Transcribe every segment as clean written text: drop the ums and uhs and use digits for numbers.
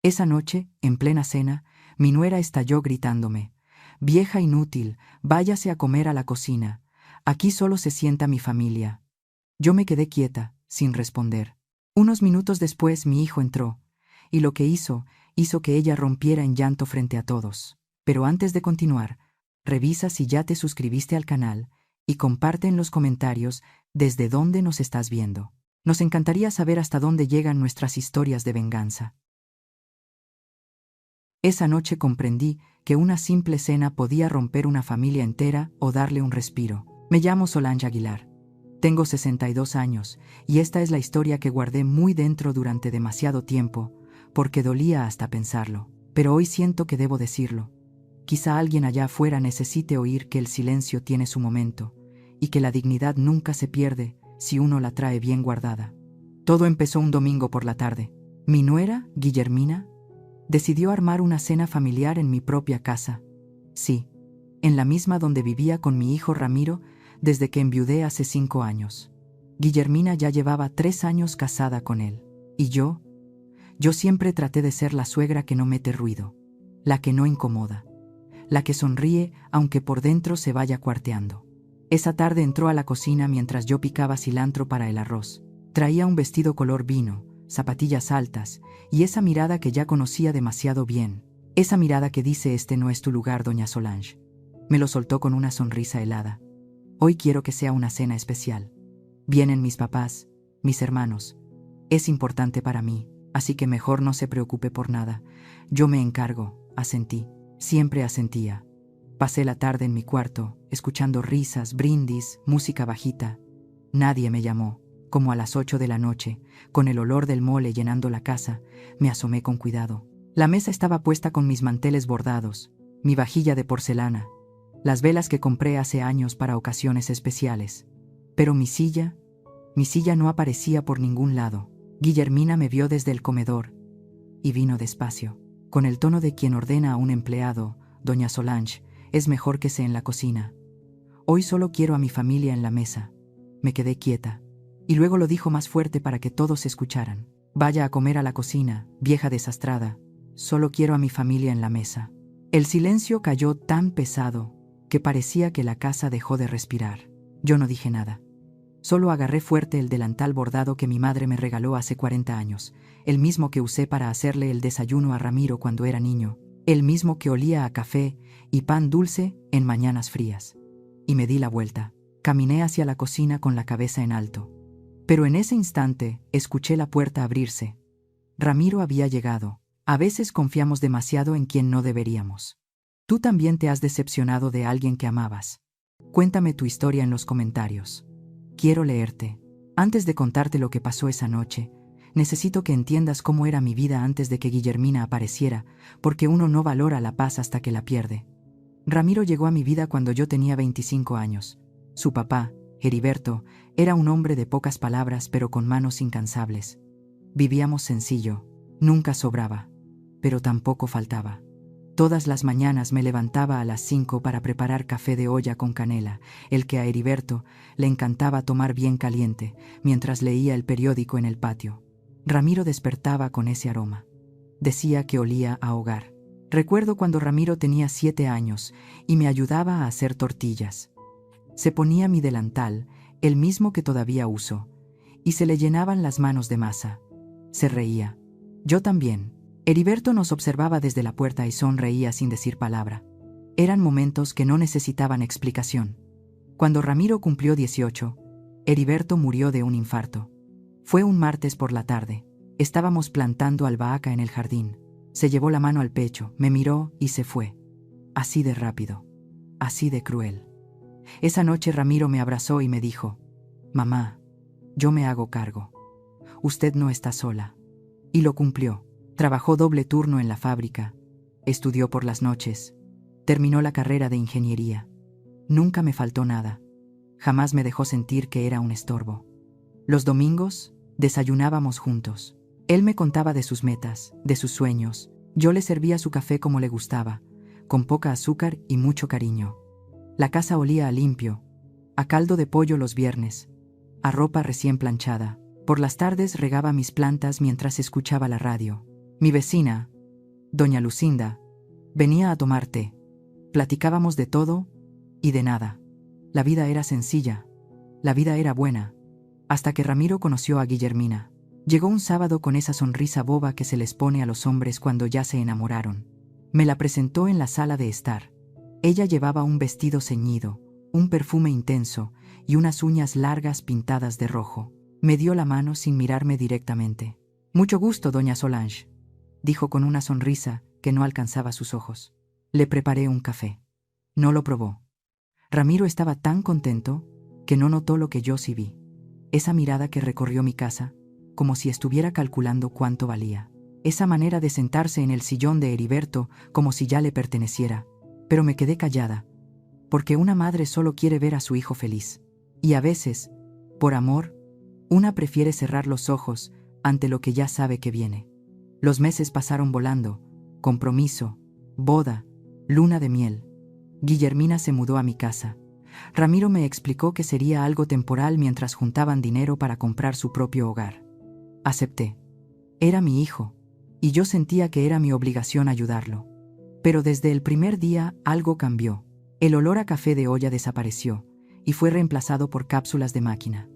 Esa noche, en plena cena, mi nuera estalló gritándome: «Vieja inútil, váyase a comer a la cocina. Aquí solo se sienta mi familia». Yo me quedé quieta, sin responder. Unos minutos después mi hijo entró, y lo que hizo que ella rompiera en llanto frente a todos. Pero antes de continuar, revisa si ya te suscribiste al canal y comparte en los comentarios desde dónde nos estás viendo. Nos encantaría saber hasta dónde llegan nuestras historias de venganza. Esa noche comprendí que una simple cena podía romper una familia entera o darle un respiro. Me llamo Solange Aguilar. Tengo 62 años y esta es la historia que guardé muy dentro durante demasiado tiempo, porque dolía hasta pensarlo. Pero hoy siento que debo decirlo. Quizá alguien allá afuera necesite oír que el silencio tiene su momento y que la dignidad nunca se pierde si uno la trae bien guardada. Todo empezó un domingo por la tarde. Mi nuera, Guillermina, decidió armar una cena familiar en mi propia casa. Sí, en la misma donde vivía con mi hijo Ramiro desde que enviudé hace 5 años. Guillermina ya llevaba 3 años casada con él. Y yo siempre traté de ser la suegra que no mete ruido, la que no incomoda, la que sonríe aunque por dentro se vaya cuarteando. Esa tarde entró a la cocina mientras yo picaba cilantro para el arroz. Traía un vestido color vino, zapatillas altas y esa mirada que ya conocía demasiado bien. Esa mirada que dice: «Este no es tu lugar, doña Solange». Me lo soltó con una sonrisa helada. «Hoy quiero que sea una cena especial. Vienen mis papás, mis hermanos. Es importante para mí, así que mejor no se preocupe por nada. Yo me encargo», asentí. Siempre asentía. Pasé la tarde en mi cuarto, escuchando risas, brindis, música bajita. Nadie me llamó. Como a las 8 de la noche, con el olor del mole llenando la casa, me asomé con cuidado. La mesa estaba puesta con mis manteles bordados, mi vajilla de porcelana, las velas que compré hace años para ocasiones especiales. Pero mi silla no aparecía por ningún lado. Guillermina me vio desde el comedor y vino despacio, con el tono de quien ordena a un empleado: «Doña Solange, es mejor que sea en la cocina. Hoy solo quiero a mi familia en la mesa». Me quedé quieta. Y luego lo dijo más fuerte para que todos escucharan: «Vaya a comer a la cocina, vieja desastrada. Solo quiero a mi familia en la mesa». El silencio cayó tan pesado que parecía que la casa dejó de respirar. Yo no dije nada. Solo agarré fuerte el delantal bordado que mi madre me regaló hace 40 años, el mismo que usé para hacerle el desayuno a Ramiro cuando era niño, el mismo que olía a café y pan dulce en mañanas frías. Y me di la vuelta. Caminé hacia la cocina con la cabeza en alto. Pero en ese instante escuché la puerta abrirse. Ramiro había llegado. A veces confiamos demasiado en quien no deberíamos. ¿Tú también te has decepcionado de alguien que amabas? Cuéntame tu historia en los comentarios. Quiero leerte. Antes de contarte lo que pasó esa noche, necesito que entiendas cómo era mi vida antes de que Guillermina apareciera, porque uno no valora la paz hasta que la pierde. Ramiro llegó a mi vida cuando yo tenía 25 años. Su papá, Heriberto, era un hombre de pocas palabras pero con manos incansables. Vivíamos sencillo, nunca sobraba, pero tampoco faltaba. Todas las mañanas me levantaba a las 5 para preparar café de olla con canela, el que a Heriberto le encantaba tomar bien caliente, mientras leía el periódico en el patio. Ramiro despertaba con ese aroma. Decía que olía a hogar. Recuerdo cuando Ramiro tenía 7 años y me ayudaba a hacer tortillas. Se ponía mi delantal, el mismo que todavía uso, y se le llenaban las manos de masa. Se reía. Yo también. Heriberto nos observaba desde la puerta y sonreía sin decir palabra. Eran momentos que no necesitaban explicación. Cuando Ramiro cumplió 18, Heriberto murió de un infarto. Fue un martes por la tarde. Estábamos plantando albahaca en el jardín. Se llevó la mano al pecho, me miró y se fue. Así de rápido. Así de cruel. Esa noche Ramiro me abrazó y me dijo: «Mamá, yo me hago cargo. Usted no está sola». Y lo cumplió. Trabajó doble turno en la fábrica. Estudió por las noches. Terminó la carrera de ingeniería. Nunca me faltó nada. Jamás me dejó sentir que era un estorbo. Los domingos desayunábamos juntos. Él me contaba de sus metas, de sus sueños. Yo le servía su café como le gustaba, con poca azúcar y mucho cariño. La casa olía a limpio, a caldo de pollo los viernes, a ropa recién planchada. Por las tardes regaba mis plantas mientras escuchaba la radio. Mi vecina, Doña Lucinda venía a tomar té. Platicábamos de todo y de nada. La vida era sencilla. La vida era buena. Hasta que Ramiro conoció a Guillermina. Llegó un sábado con esa sonrisa boba que se les pone a los hombres cuando ya se enamoraron. Me la presentó en la sala de estar. Ella llevaba un vestido ceñido, un perfume intenso y unas uñas largas pintadas de rojo. Me dio la mano sin mirarme directamente. «Mucho gusto, doña Solange», dijo con una sonrisa que no alcanzaba sus ojos. Le preparé un café. No lo probó. Ramiro estaba tan contento que no notó lo que yo sí vi. Esa mirada que recorrió mi casa, como si estuviera calculando cuánto valía. Esa manera de sentarse en el sillón de Heriberto como si ya le perteneciera. Pero me quedé callada, porque una madre solo quiere ver a su hijo feliz. Y a veces, por amor, una prefiere cerrar los ojos ante lo que ya sabe que viene. Los meses pasaron volando. Compromiso, boda, luna de miel. Guillermina se mudó a mi casa. Ramiro me explicó que sería algo temporal mientras juntaban dinero para comprar su propio hogar. Acepté. Era mi hijo, y yo sentía que era mi obligación ayudarlo. Pero desde el primer día algo cambió. El olor a café de olla desapareció y fue reemplazado por cápsulas de máquina.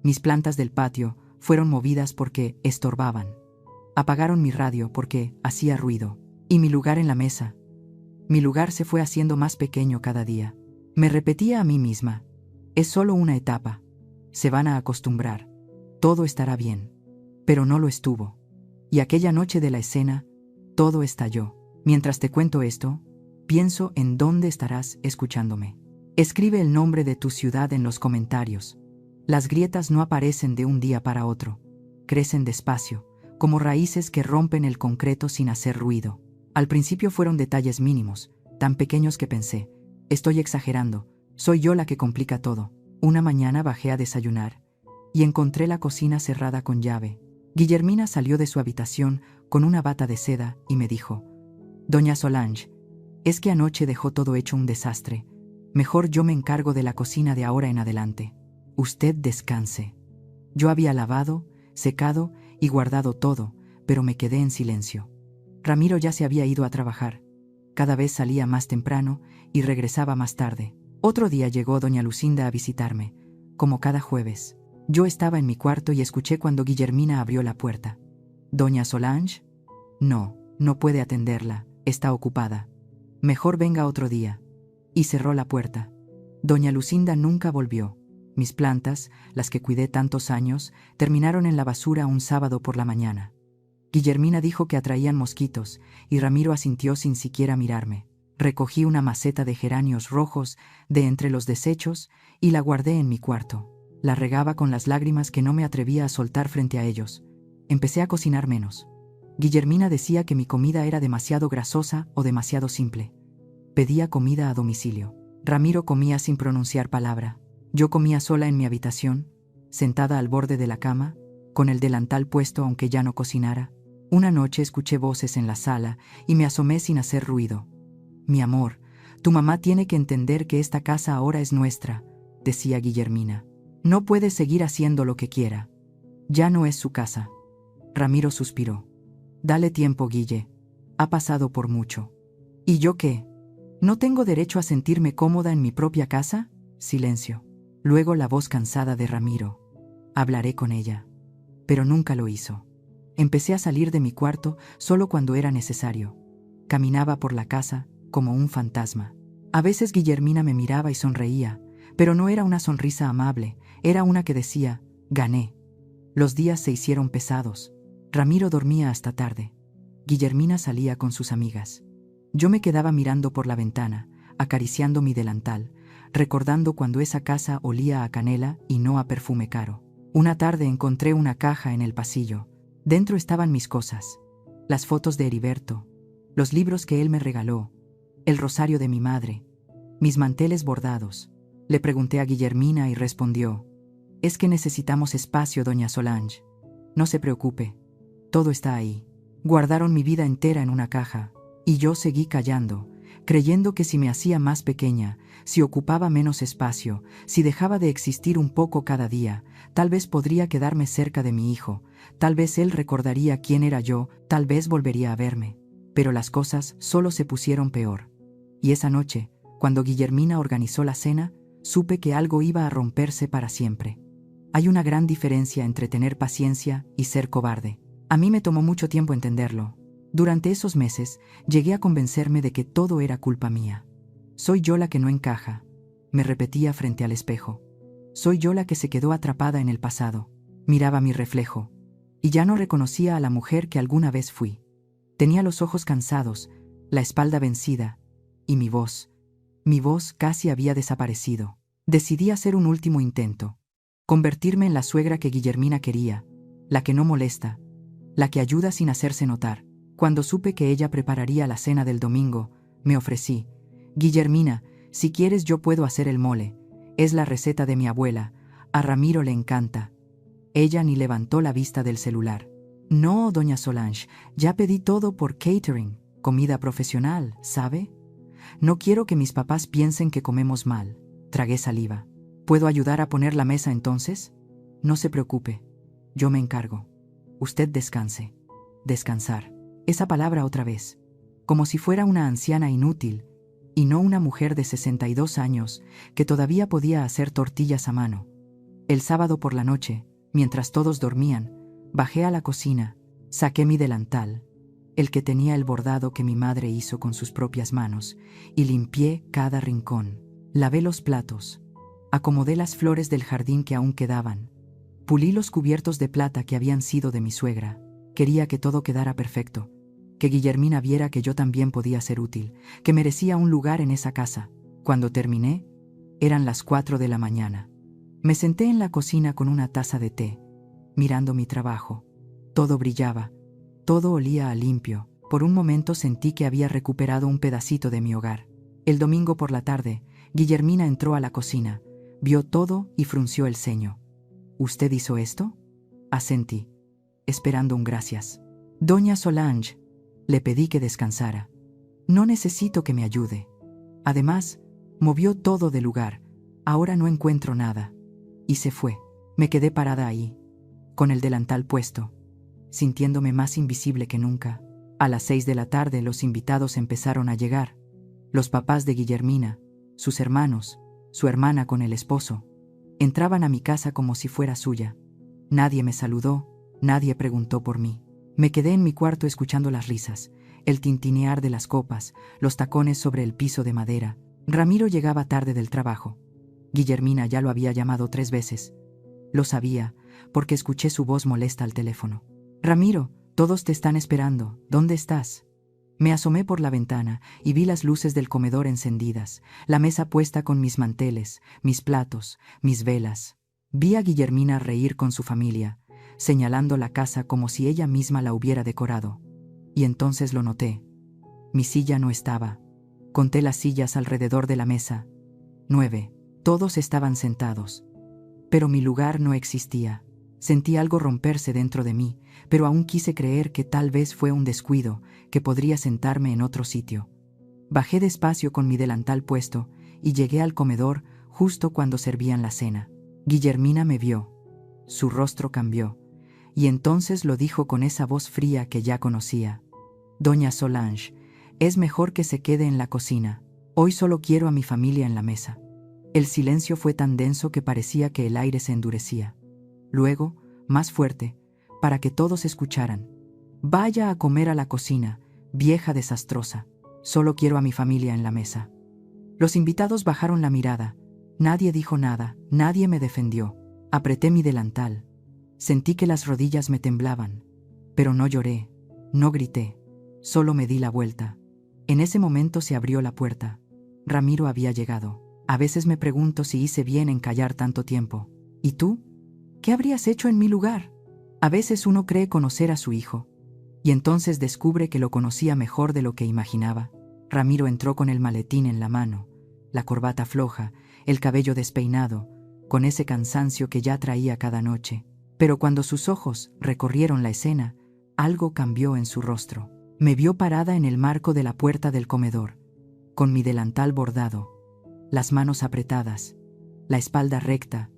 Mis plantas del patio fueron movidas porque estorbaban. Apagaron mi radio porque hacía ruido. Y mi lugar en la mesa. Mi lugar se fue haciendo más pequeño cada día. Me repetía a mí misma: es solo una etapa. Se van a acostumbrar. Todo estará bien. Pero no lo estuvo. Y aquella noche de la escena, todo estalló. Mientras te cuento esto, pienso en dónde estarás escuchándome. Escribe el nombre de tu ciudad en los comentarios. Las grietas no aparecen de un día para otro. Crecen despacio, como raíces que rompen el concreto sin hacer ruido. Al principio fueron detalles mínimos, tan pequeños que pensé: estoy exagerando, soy yo la que complica todo. Una mañana bajé a desayunar y encontré la cocina cerrada con llave. Guillermina salió de su habitación con una bata de seda y me dijo: «Doña Solange, es que anoche dejó todo hecho un desastre. Mejor yo me encargo de la cocina de ahora en adelante. Usted descanse». Yo había lavado, secado y guardado todo, pero me quedé en silencio. Ramiro ya se había ido a trabajar. Cada vez salía más temprano y regresaba más tarde. Otro día llegó doña Lucinda a visitarme, como cada jueves. Yo estaba en mi cuarto y escuché cuando Guillermina abrió la puerta. «¿Doña Solange?» «No, no puede atenderla, está ocupada. Mejor venga otro día». Y cerró la puerta. Doña Lucinda nunca volvió. Mis plantas, las que cuidé tantos años, terminaron en la basura un sábado por la mañana. Guillermina dijo que atraían mosquitos, y Ramiro asintió sin siquiera mirarme. Recogí una maceta de geranios rojos de entre los desechos y la guardé en mi cuarto. La regaba con las lágrimas que no me atrevía a soltar frente a ellos. Empecé a cocinar menos. Guillermina decía que mi comida era demasiado grasosa o demasiado simple. Pedía comida a domicilio. Ramiro comía sin pronunciar palabra. Yo comía sola en mi habitación, sentada al borde de la cama, con el delantal puesto aunque ya no cocinara. Una noche escuché voces en la sala y me asomé sin hacer ruido. «Mi amor, tu mamá tiene que entender que esta casa ahora es nuestra», decía Guillermina. «No puede seguir haciendo lo que quiera. Ya no es su casa». Ramiro suspiró. «Dale tiempo, Guille. Ha pasado por mucho». «¿Y yo qué? ¿No tengo derecho a sentirme cómoda en mi propia casa?» Silencio. Luego la voz cansada de Ramiro: «Hablaré con ella». Pero nunca lo hizo. Empecé a salir de mi cuarto solo cuando era necesario. Caminaba por la casa como un fantasma. A veces Guillermina me miraba y sonreía, pero no era una sonrisa amable, era una que decía: «Gané». Los días se hicieron pesados. Ramiro dormía hasta tarde. Guillermina salía con sus amigas. Yo me quedaba mirando por la ventana, acariciando mi delantal, recordando cuando esa casa olía a canela y no a perfume caro. Una tarde encontré una caja en el pasillo. Dentro estaban mis cosas: las fotos de Heriberto, los libros que él me regaló, el rosario de mi madre, mis manteles bordados. Le pregunté a Guillermina y respondió: «Es que necesitamos espacio, doña Solange. No se preocupe, todo está ahí». Guardaron mi vida entera en una caja, y yo seguí callando, creyendo que si me hacía más pequeña, si ocupaba menos espacio, si dejaba de existir un poco cada día, tal vez podría quedarme cerca de mi hijo, tal vez él recordaría quién era yo, tal vez volvería a verme. Pero las cosas solo se pusieron peor. Y esa noche, cuando Guillermina organizó la cena, supe que algo iba a romperse para siempre. Hay una gran diferencia entre tener paciencia y ser cobarde. A mí me tomó mucho tiempo entenderlo. Durante esos meses, llegué a convencerme de que todo era culpa mía. Soy yo la que no encaja, me repetía frente al espejo. Soy yo la que se quedó atrapada en el pasado. Miraba mi reflejo, y ya no reconocía a la mujer que alguna vez fui. Tenía los ojos cansados, la espalda vencida, y mi voz casi había desaparecido. Decidí hacer un último intento. Convertirme en la suegra que Guillermina quería, la que no molesta, la que ayuda sin hacerse notar. Cuando supe que ella prepararía la cena del domingo, me ofrecí. Guillermina, si quieres yo puedo hacer el mole. Es la receta de mi abuela. A Ramiro le encanta. Ella ni levantó la vista del celular. No, doña Solange, ya pedí todo por catering, comida profesional, ¿sabe? No quiero que mis papás piensen que comemos mal. Tragué saliva. ¿Puedo ayudar a poner la mesa entonces? No se preocupe. Yo me encargo. Usted descanse. Descansar. Esa palabra otra vez. Como si fuera una anciana inútil, y no una mujer de 62 años que todavía podía hacer tortillas a mano. El sábado por la noche, mientras todos dormían, bajé a la cocina, saqué mi delantal, el que tenía el bordado que mi madre hizo con sus propias manos, y limpié cada rincón. Lavé los platos, acomodé las flores del jardín que aún quedaban, pulí los cubiertos de plata que habían sido de mi suegra. Quería que todo quedara perfecto, que Guillermina viera que yo también podía ser útil, que merecía un lugar en esa casa. Cuando terminé, eran las 4 de la mañana. Me senté en la cocina con una taza de té, mirando mi trabajo. Todo brillaba, todo olía a limpio. Por un momento sentí que había recuperado un pedacito de mi hogar. El domingo por la tarde, Guillermina entró a la cocina, vio todo y frunció el ceño. ¿Usted hizo esto? Asentí, esperando un gracias. Doña Solange, le pedí que descansara. No necesito que me ayude. Además, movió todo de lugar. Ahora no encuentro nada. Y se fue. Me quedé parada ahí, con el delantal puesto, sintiéndome más invisible que nunca. A las 6 de la tarde los invitados empezaron a llegar. Los papás de Guillermina, sus hermanos, su hermana con el esposo. Entraban a mi casa como si fuera suya. Nadie me saludó, nadie preguntó por mí. Me quedé en mi cuarto escuchando las risas, el tintinear de las copas, los tacones sobre el piso de madera. Ramiro llegaba tarde del trabajo. Guillermina ya lo había llamado 3 veces. Lo sabía, porque escuché su voz molesta al teléfono. Ramiro, todos te están esperando. ¿Dónde estás? Me asomé por la ventana y vi las luces del comedor encendidas, la mesa puesta con mis manteles, mis platos, mis velas. Vi a Guillermina reír con su familia, señalando la casa como si ella misma la hubiera decorado. Y entonces lo noté. Mi silla no estaba. Conté las sillas alrededor de la mesa. 9. Todos estaban sentados. Pero mi lugar no existía. Sentí algo romperse dentro de mí, pero aún quise creer que tal vez fue un descuido, que podría sentarme en otro sitio. Bajé despacio con mi delantal puesto y llegué al comedor justo cuando servían la cena. Guillermina me vio. Su rostro cambió, y entonces lo dijo con esa voz fría que ya conocía. Doña Solange, es mejor que se quede en la cocina. Hoy solo quiero a mi familia en la mesa. El silencio fue tan denso que parecía que el aire se endurecía. Luego, más fuerte, para que todos escucharan. Vaya a comer a la cocina, vieja desastrosa. Solo quiero a mi familia en la mesa. Los invitados bajaron la mirada. Nadie dijo nada, nadie me defendió. Apreté mi delantal. Sentí que las rodillas me temblaban. Pero no lloré, no grité. Solo me di la vuelta. En ese momento se abrió la puerta. Ramiro había llegado. A veces me pregunto si hice bien en callar tanto tiempo. ¿Y tú? ¿Qué habrías hecho en mi lugar? A veces uno cree conocer a su hijo, y entonces descubre que lo conocía mejor de lo que imaginaba. Ramiro entró con el maletín en la mano, la corbata floja, el cabello despeinado, con ese cansancio que ya traía cada noche. Pero cuando sus ojos recorrieron la escena, algo cambió en su rostro. Me vio parada en el marco de la puerta del comedor, con mi delantal bordado, las manos apretadas, la espalda recta,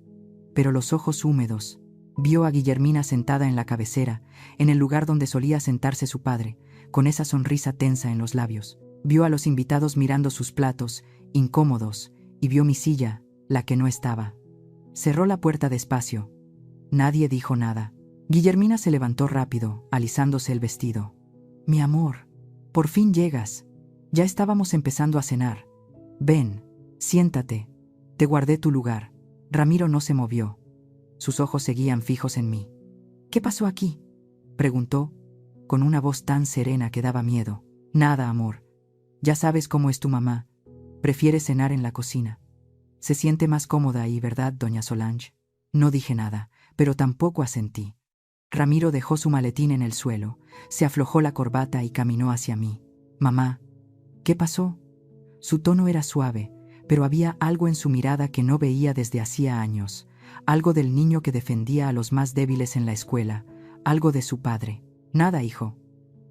pero los ojos húmedos. Vio a Guillermina sentada en la cabecera, en el lugar donde solía sentarse su padre, con esa sonrisa tensa en los labios. Vio a los invitados mirando sus platos, incómodos, y vio mi silla, la que no estaba. Cerró la puerta despacio. Nadie dijo nada. Guillermina se levantó rápido, alisándose el vestido. Mi amor, por fin llegas. Ya estábamos empezando a cenar. Ven, siéntate. Te guardé tu lugar. Ramiro no se movió. Sus ojos seguían fijos en mí. ¿Qué pasó aquí?, preguntó, con una voz tan serena que daba miedo. Nada, amor. Ya sabes cómo es tu mamá. Prefiere cenar en la cocina. Se siente más cómoda ahí, ¿verdad, doña Solange? No dije nada, pero tampoco asentí. Ramiro dejó su maletín en el suelo, se aflojó la corbata y caminó hacia mí. Mamá, ¿qué pasó? Su tono era suave, pero había algo en su mirada que no veía desde hacía años, algo del niño que defendía a los más débiles en la escuela, algo de su padre. Nada, hijo.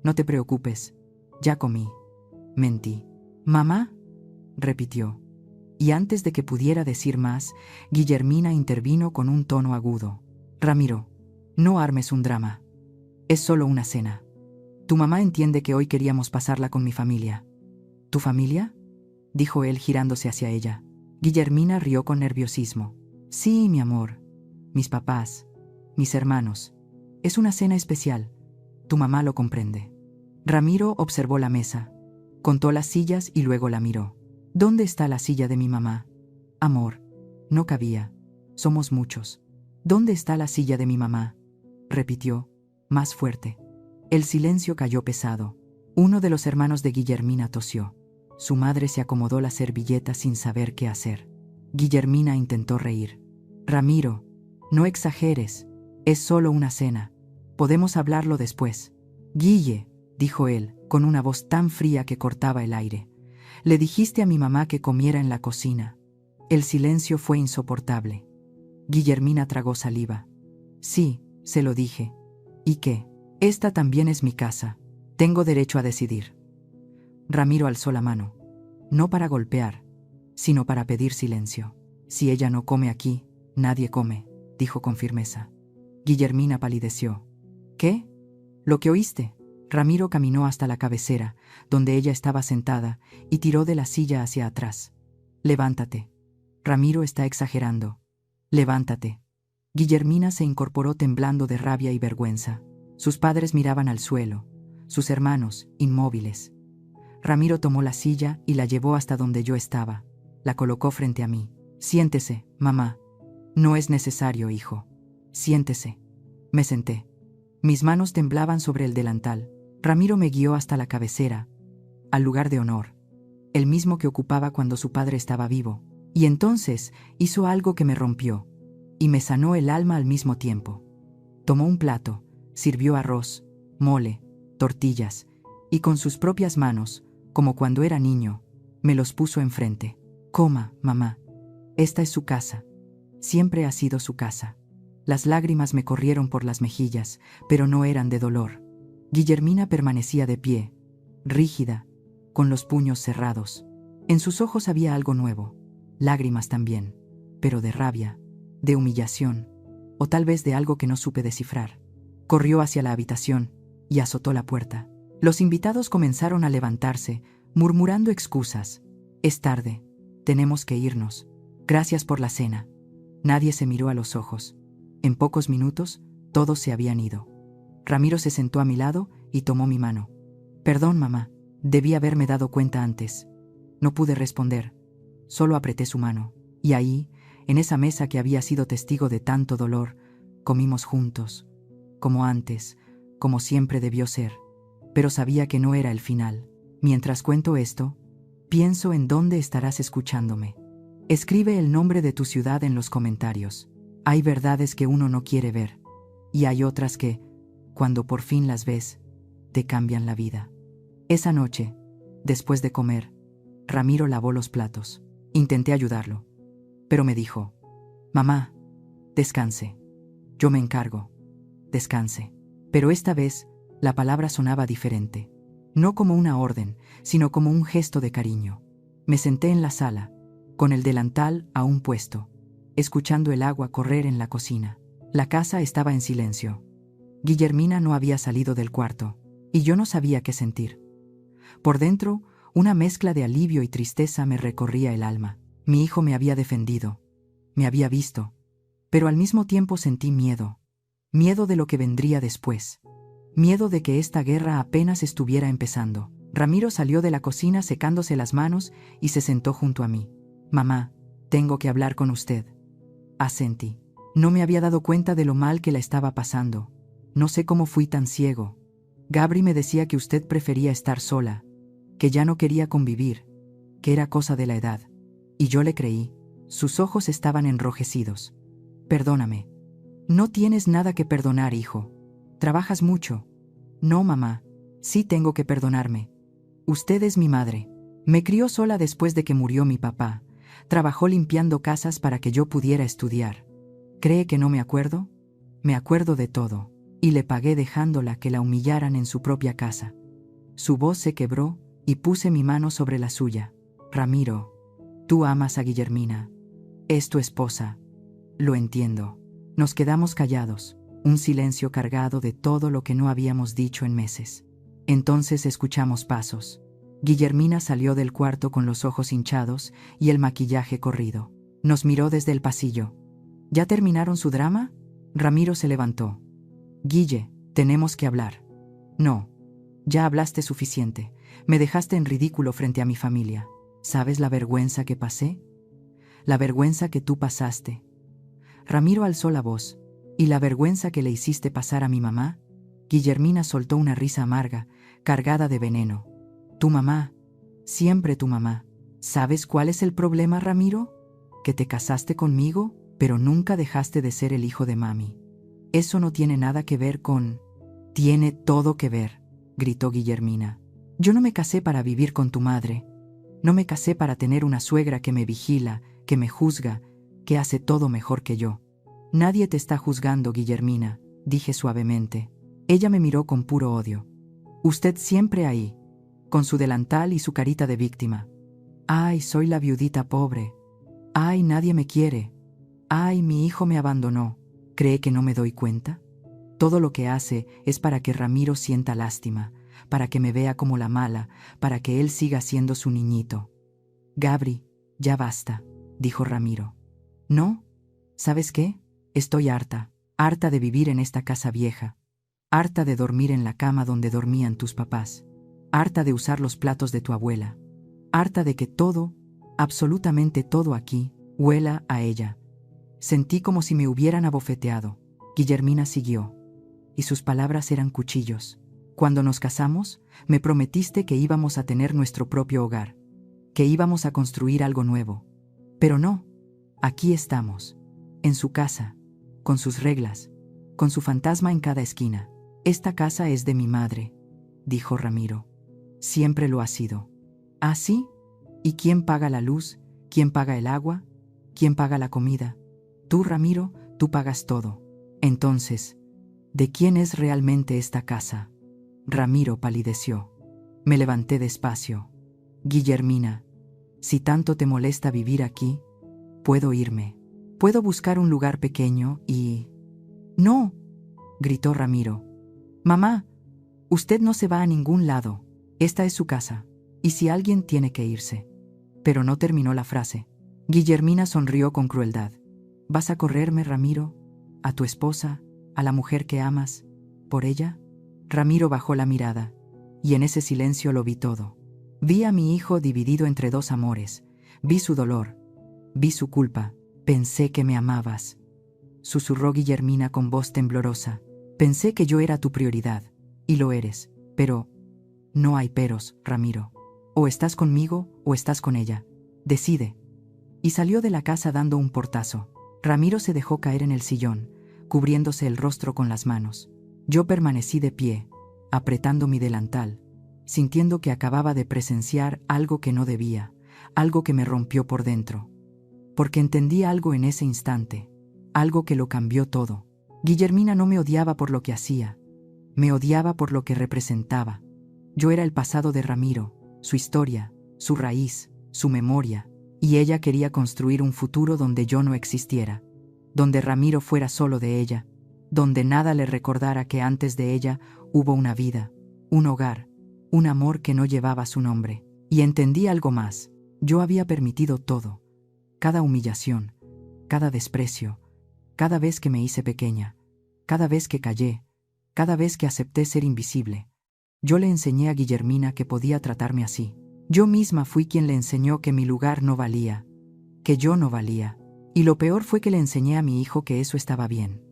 No te preocupes. Ya comí. Mentí. ¿Mamá?, repitió. Y antes de que pudiera decir más, Guillermina intervino con un tono agudo. Ramiro, no armes un drama. Es solo una cena. Tu mamá entiende que hoy queríamos pasarla con mi familia. ¿Tu familia?, dijo él girándose hacia ella. Guillermina rió con nerviosismo. Sí, mi amor. Mis papás. Mis hermanos. Es una cena especial. Tu mamá lo comprende. Ramiro observó la mesa. Contó las sillas y luego la miró. ¿Dónde está la silla de mi mamá? Amor, no cabía. Somos muchos. ¿Dónde está la silla de mi mamá?, repitió, más fuerte. El silencio cayó pesado. Uno de los hermanos de Guillermina tosió. Su madre se acomodó la servilleta sin saber qué hacer. Guillermina intentó reír. Ramiro, no exageres. Es solo una cena. Podemos hablarlo después. Guille, dijo él, con una voz tan fría que cortaba el aire. Le dijiste a mi mamá que comiera en la cocina. El silencio fue insoportable. Guillermina tragó saliva. Sí, se lo dije. ¿Y qué? Esta también es mi casa. Tengo derecho a decidir. Ramiro alzó la mano. No para golpear, sino para pedir silencio. Si ella no come aquí, nadie come, dijo con firmeza. Guillermina palideció. ¿Qué? ¿Lo que oíste? Ramiro caminó hasta la cabecera, donde ella estaba sentada, y tiró de la silla hacia atrás. Levántate. Ramiro está exagerando. Levántate. Guillermina se incorporó temblando de rabia y vergüenza. Sus padres miraban al suelo, sus hermanos, inmóviles. Ramiro tomó la silla y la llevó hasta donde yo estaba. La colocó frente a mí. Siéntese, mamá. No es necesario, hijo. Siéntese. Me senté. Mis manos temblaban sobre el delantal. Ramiro me guió hasta la cabecera, al lugar de honor, el mismo que ocupaba cuando su padre estaba vivo. Y entonces hizo algo que me rompió, y me sanó el alma al mismo tiempo. Tomó un plato, sirvió arroz, mole, tortillas, y con sus propias manos, como cuando era niño, me los puso enfrente. Coma, mamá. Esta es su casa. Siempre ha sido su casa. Las lágrimas me corrieron por las mejillas, pero no eran de dolor. Guillermina permanecía de pie, rígida, con los puños cerrados. En sus ojos había algo nuevo, lágrimas también, pero de rabia, de humillación, o tal vez de algo que no supe descifrar. Corrió hacia la habitación y azotó la puerta. Los invitados comenzaron a levantarse, murmurando excusas. Es tarde, tenemos que irnos. Gracias por la cena. Nadie se miró a los ojos. En pocos minutos, todos se habían ido. Ramiro se sentó a mi lado y tomó mi mano. Perdón, mamá, debí haberme dado cuenta antes. No pude responder, solo apreté su mano. Y ahí, en esa mesa que había sido testigo de tanto dolor, comimos juntos, como antes, como siempre debió ser. Pero sabía que no era el final. Mientras cuento esto, pienso en dónde estarás escuchándome. Escribe el nombre de tu ciudad en los comentarios. Hay verdades que uno no quiere ver, y hay otras que, cuando por fin las ves, te cambian la vida. Esa noche, después de comer, Ramiro lavó los platos. Intenté ayudarlo, pero me dijo, mamá, descanse. Yo me encargo. Descanse. Pero esta vez, la palabra sonaba diferente. No como una orden, sino como un gesto de cariño. Me senté en la sala, con el delantal aún puesto, escuchando el agua correr en la cocina. La casa estaba en silencio. Guillermina no había salido del cuarto. y yo no sabía qué sentir. Por dentro, una mezcla de alivio y tristeza me recorría el alma. Mi hijo me había defendido, me había visto, pero al mismo tiempo sentí miedo. Miedo de lo que vendría después. Miedo de que esta guerra apenas estuviera empezando. Ramiro salió de la cocina secándose las manos y se sentó junto a mí. «Mamá, tengo que hablar con usted». Asentí. No me había dado cuenta de lo mal que la estaba pasando. No sé cómo fui tan ciego. Gabri me decía que usted prefería estar sola, que ya no quería convivir, que era cosa de la edad. Y yo le creí. Sus ojos estaban enrojecidos. «Perdóname». «No tienes nada que perdonar, hijo. Trabajas mucho». «No, mamá. Sí tengo que perdonarme. Usted es mi madre. Me crió sola después de que murió mi papá. Trabajó limpiando casas para que yo pudiera estudiar. ¿Cree que no me acuerdo? Me acuerdo de todo. Y le pagué dejándola que la humillaran en su propia casa». Su voz se quebró y puse mi mano sobre la suya. «Ramiro, tú amas a Guillermina. Es tu esposa. Lo entiendo». Nos quedamos callados, un silencio cargado de todo lo que no habíamos dicho en meses. Entonces escuchamos pasos. Guillermina salió del cuarto con los ojos hinchados y el maquillaje corrido. Nos miró desde el pasillo. ¿Ya terminaron su drama? Ramiro se levantó. «Guille, tenemos que hablar». «No. Ya hablaste suficiente. Me dejaste en ridículo frente a mi familia. ¿Sabes la vergüenza que pasé? La vergüenza que tú pasaste». Ramiro alzó la voz. «¿Y la vergüenza que le hiciste pasar a mi mamá?» Guillermina soltó una risa amarga, cargada de veneno. «Tu mamá, siempre tu mamá. ¿Sabes cuál es el problema, Ramiro? Que te casaste conmigo, pero nunca dejaste de ser el hijo de mami. Eso no tiene nada que ver con...». «Tiene todo que ver», gritó Guillermina. «Yo no me casé para vivir con tu madre. No me casé para tener una suegra que me vigila, que me juzga, que hace todo mejor que yo». «Nadie te está juzgando, Guillermina», dije suavemente. Ella me miró con puro odio. «Usted siempre ahí, con su delantal y su carita de víctima. Ay, soy la viudita pobre. Ay, nadie me quiere. Ay, mi hijo me abandonó. ¿Cree que no me doy cuenta? Todo lo que hace es para que Ramiro sienta lástima, para que me vea como la mala, para que él siga siendo su niñito». «Gabri, ya basta», dijo Ramiro. «¿No? ¿Sabes qué? Estoy harta de vivir en esta casa vieja, harta de dormir en la cama donde dormían tus papás, harta de usar los platos de tu abuela, harta de que todo, absolutamente todo aquí, huela a ella». Sentí como si me hubieran abofeteado. Guillermina siguió, y sus palabras eran cuchillos. «Cuando nos casamos, me prometiste que íbamos a tener nuestro propio hogar, que íbamos a construir algo nuevo. Pero no, aquí estamos, en su casa, con sus reglas, con su fantasma en cada esquina. Esta casa es de mi madre», dijo Ramiro. «Siempre lo ha sido». «¿Ah, sí? ¿Y quién paga la luz? ¿Quién paga el agua? ¿Quién paga la comida?» «Tú, Ramiro, tú pagas todo». «Entonces, ¿de quién es realmente esta casa?» Ramiro palideció. Me levanté despacio. «Guillermina, si tanto te molesta vivir aquí, puedo irme. Puedo buscar un lugar pequeño y...». «No», gritó Ramiro. «Mamá, usted no se va a ningún lado. Esta es su casa. Y si alguien tiene que irse». Pero no terminó la frase. Guillermina sonrió con crueldad. «¿Vas a correrme, Ramiro? ¿A tu esposa? ¿A la mujer que amas? ¿Por ella?». Ramiro bajó la mirada, y en ese silencio lo vi todo. Vi a mi hijo dividido entre dos amores. Vi su dolor. Vi su culpa. «Pensé que me amabas», susurró Guillermina con voz temblorosa. «Pensé que yo era tu prioridad, y lo eres, pero no hay peros, Ramiro. O estás conmigo o estás con ella. Decide». Y salió de la casa dando un portazo. Ramiro se dejó caer en el sillón, cubriéndose el rostro con las manos. Yo permanecí de pie, apretando mi delantal, sintiendo que acababa de presenciar algo que no debía, algo que me rompió por dentro. Porque entendí algo en ese instante, algo que lo cambió todo. Guillermina no me odiaba por lo que hacía, me odiaba por lo que representaba. Yo era el pasado de Ramiro, su historia, su raíz, su memoria, y ella quería construir un futuro donde yo no existiera, donde Ramiro fuera solo de ella, donde nada le recordara que antes de ella hubo una vida, un hogar, un amor que no llevaba su nombre. Y entendí algo más. Yo había permitido todo. Cada humillación, cada desprecio, cada vez que me hice pequeña, cada vez que callé, cada vez que acepté ser invisible. Yo le enseñé a Guillermina que podía tratarme así. Yo misma fui quien le enseñó que mi lugar no valía, que yo no valía. Y lo peor fue que le enseñé a mi hijo que eso estaba bien.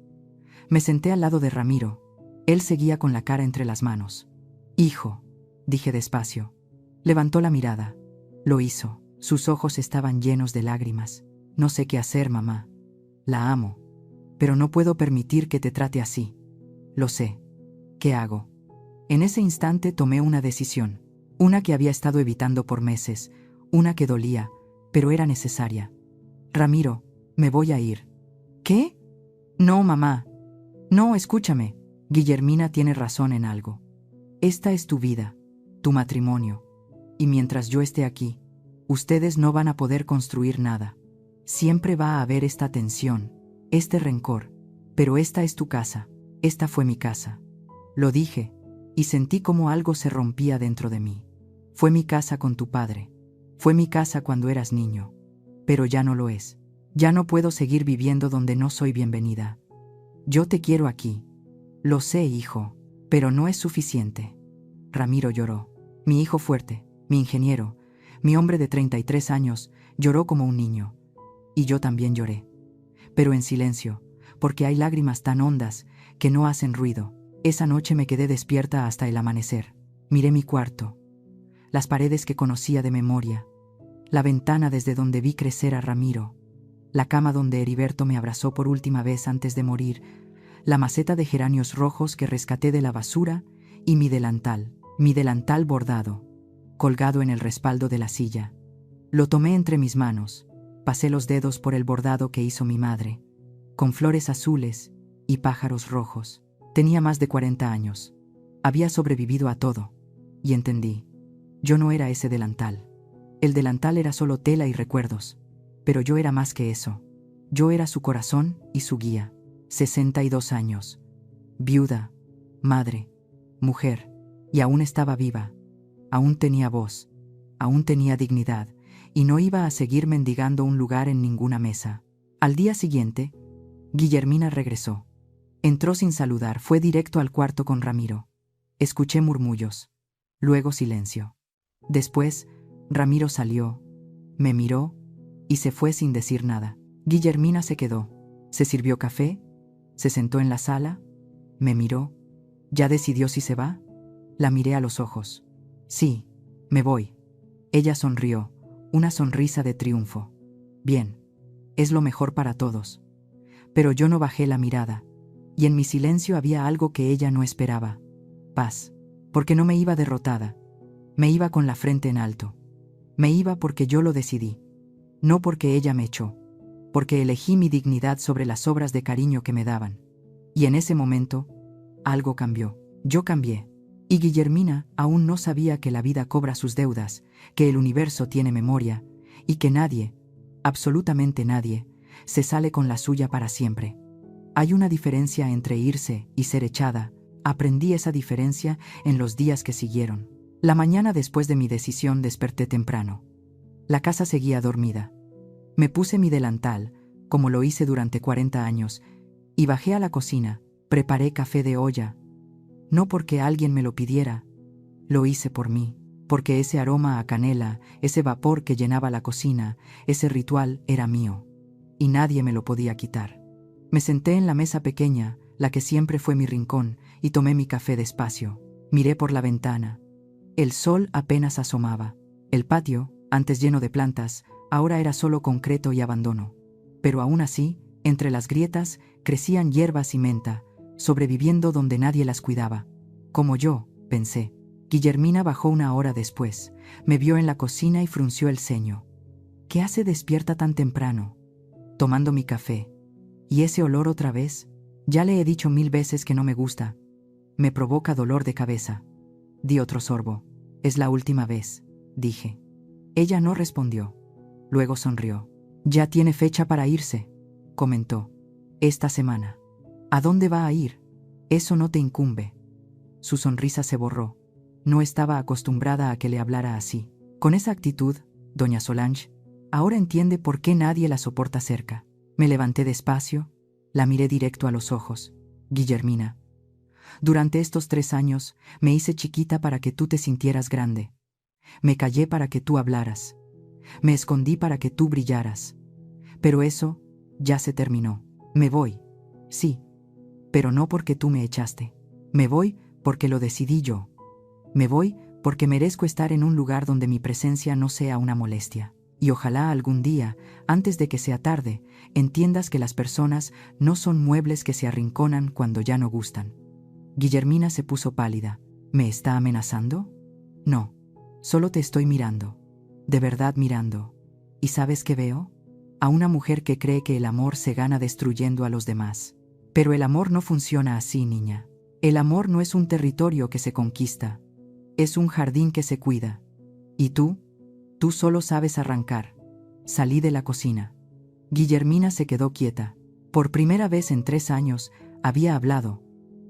Me senté al lado de Ramiro. Él seguía con la cara entre las manos. «Hijo», dije despacio. Levantó la mirada. Lo hizo. Sus ojos estaban llenos de lágrimas. «No sé qué hacer, mamá. La amo. Pero no puedo permitir que te trate así. Lo sé. ¿Qué hago?» En ese instante tomé una decisión. Una que había estado evitando por meses. Una que dolía, pero era necesaria. «Ramiro, me voy a ir». «¿Qué?» «No, mamá. No, escúchame. Guillermina tiene razón en algo. Esta es tu vida, tu matrimonio. Y mientras yo esté aquí, ustedes no van a poder construir nada. Siempre va a haber esta tensión, este rencor. Pero esta es tu casa. Esta fue mi casa». Lo dije, y sentí como algo se rompía dentro de mí. Fue mi casa con tu padre. Fue mi casa cuando eras niño. Pero ya no lo es. Ya no puedo seguir viviendo donde no soy bienvenida. Yo te quiero aquí. Lo sé, hijo, pero no es suficiente. Ramiro lloró. Mi hijo fuerte, mi ingeniero, mi hombre de 33 años, lloró como un niño. Y yo también lloré. Pero en silencio, porque hay lágrimas tan hondas que no hacen ruido. Esa noche me quedé despierta hasta el amanecer. Miré mi cuarto, las paredes que conocía de memoria, la ventana desde donde vi crecer a Ramiro, la cama donde Heriberto me abrazó por última vez antes de morir, la maceta de geranios rojos que rescaté de la basura y mi delantal bordado, colgado en el respaldo de la silla. Lo tomé entre mis manos, pasé los dedos por el bordado que hizo mi madre, con flores azules y pájaros rojos. Tenía más de 40 años. Había sobrevivido a todo. Y entendí. Yo no era ese delantal. El delantal era solo tela y recuerdos. Pero yo era más que eso. Yo era su corazón y su guía. 62 años. Viuda, madre, mujer. Y aún estaba viva. Aún tenía voz. Aún tenía dignidad. Y no iba a seguir mendigando un lugar en ninguna mesa. Al día siguiente, Guillermina regresó. Entró sin saludar, fue directo al cuarto con Ramiro. Escuché murmullos. Luego silencio. Después, Ramiro salió, me miró y se fue sin decir nada. Guillermina se quedó. Se sirvió café, se sentó en la sala, me miró. ¿Ya decidió si se va? La miré a los ojos. Sí, me voy. Ella sonrió, una sonrisa de triunfo. Bien, es lo mejor para todos. Pero yo no bajé la mirada. Y en mi silencio había algo que ella no esperaba. Paz. Porque no me iba derrotada. Me iba con la frente en alto. Me iba porque yo lo decidí. No porque ella me echó. Porque elegí mi dignidad sobre las obras de cariño que me daban. Y en ese momento, algo cambió. Yo cambié. Y Guillermina aún no sabía que la vida cobra sus deudas, que el universo tiene memoria, y que nadie, absolutamente nadie, se sale con la suya para siempre. Hay una diferencia entre irse y ser echada. Aprendí esa diferencia en los días que siguieron. La mañana después de mi decisión desperté temprano. La casa seguía dormida. Me puse mi delantal, como lo hice durante 40 años, y bajé a la cocina, preparé café de olla. No porque alguien me lo pidiera, lo hice por mí, porque ese aroma a canela, ese vapor que llenaba la cocina, ese ritual era mío, y nadie me lo podía quitar. Me senté en la mesa pequeña, la que siempre fue mi rincón, y tomé mi café despacio. Miré por la ventana. El sol apenas asomaba. El patio, antes lleno de plantas, ahora era solo concreto y abandono. Pero aún así, entre las grietas, crecían hierbas y menta, sobreviviendo donde nadie las cuidaba. Como yo, pensé. Guillermina bajó una hora después. Me vio en la cocina y frunció el ceño. ¿Qué hace despierta tan temprano? Tomando mi café. ¿Y ese olor otra vez? Ya le he dicho 1000 veces que no me gusta. Me provoca dolor de cabeza. Di otro sorbo. Es la última vez, dije. Ella no respondió. Luego sonrió. Ya tiene fecha para irse, comentó. Esta semana. ¿A dónde va a ir? Eso no te incumbe. Su sonrisa se borró. No estaba acostumbrada a que le hablara así. Con esa actitud, doña Solange, ahora entiende por qué nadie la soporta cerca. Me levanté despacio, la miré directo a los ojos. Guillermina, durante estos 3 años me hice chiquita para que tú te sintieras grande. Me callé para que tú hablaras. Me escondí para que tú brillaras. Pero eso ya se terminó. Me voy. Sí, pero no porque tú me echaste. Me voy porque lo decidí yo. Me voy porque merezco estar en un lugar donde mi presencia no sea una molestia. Y ojalá algún día, antes de que sea tarde, entiendas que las personas no son muebles que se arrinconan cuando ya no gustan. Guillermina se puso pálida. ¿Me está amenazando? No, solo te estoy mirando. De verdad mirando. ¿Y sabes qué veo? A una mujer que cree que el amor se gana destruyendo a los demás. Pero el amor no funciona así, niña. El amor no es un territorio que se conquista. Es un jardín que se cuida. ¿Y tú? Tú solo sabes arrancar. Salí de la cocina. Guillermina se quedó quieta. Por primera vez en 3 años había hablado,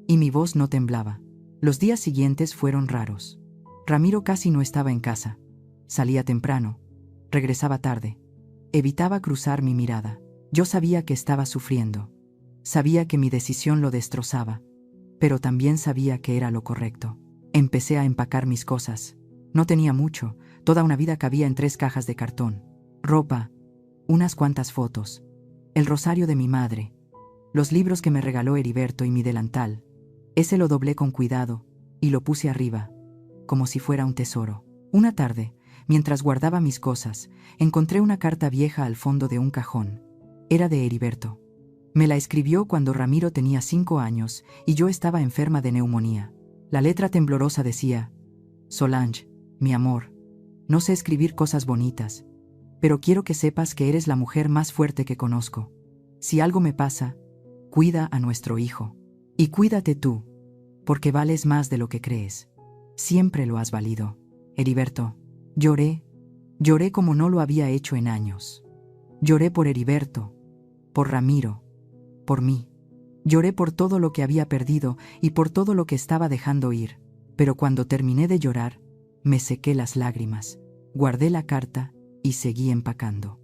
y mi voz no temblaba. Los días siguientes fueron raros. Ramiro casi no estaba en casa. Salía temprano. Regresaba tarde. Evitaba cruzar mi mirada. Yo sabía que estaba sufriendo. Sabía que mi decisión lo destrozaba. Pero también sabía que era lo correcto. Empecé a empacar mis cosas. No tenía mucho. Toda una vida cabía en 3 cajas de cartón. Ropa, unas cuantas fotos, el rosario de mi madre, los libros que me regaló Heriberto y mi delantal. Ese lo doblé con cuidado y lo puse arriba, como si fuera un tesoro. Una tarde, mientras guardaba mis cosas, encontré una carta vieja al fondo de un cajón. Era de Heriberto. Me la escribió cuando Ramiro tenía 5 años y yo estaba enferma de neumonía. La letra temblorosa decía: Solange, mi amor, no sé escribir cosas bonitas, pero quiero que sepas que eres la mujer más fuerte que conozco. Si algo me pasa, cuida a nuestro hijo. Y cuídate tú, porque vales más de lo que crees. Siempre lo has valido. Heriberto. Lloré como no lo había hecho en años. Lloré por Heriberto, por Ramiro, por mí. Lloré por todo lo que había perdido y por todo lo que estaba dejando ir. Pero cuando terminé de llorar, me sequé las lágrimas, guardé la carta y seguí empacando.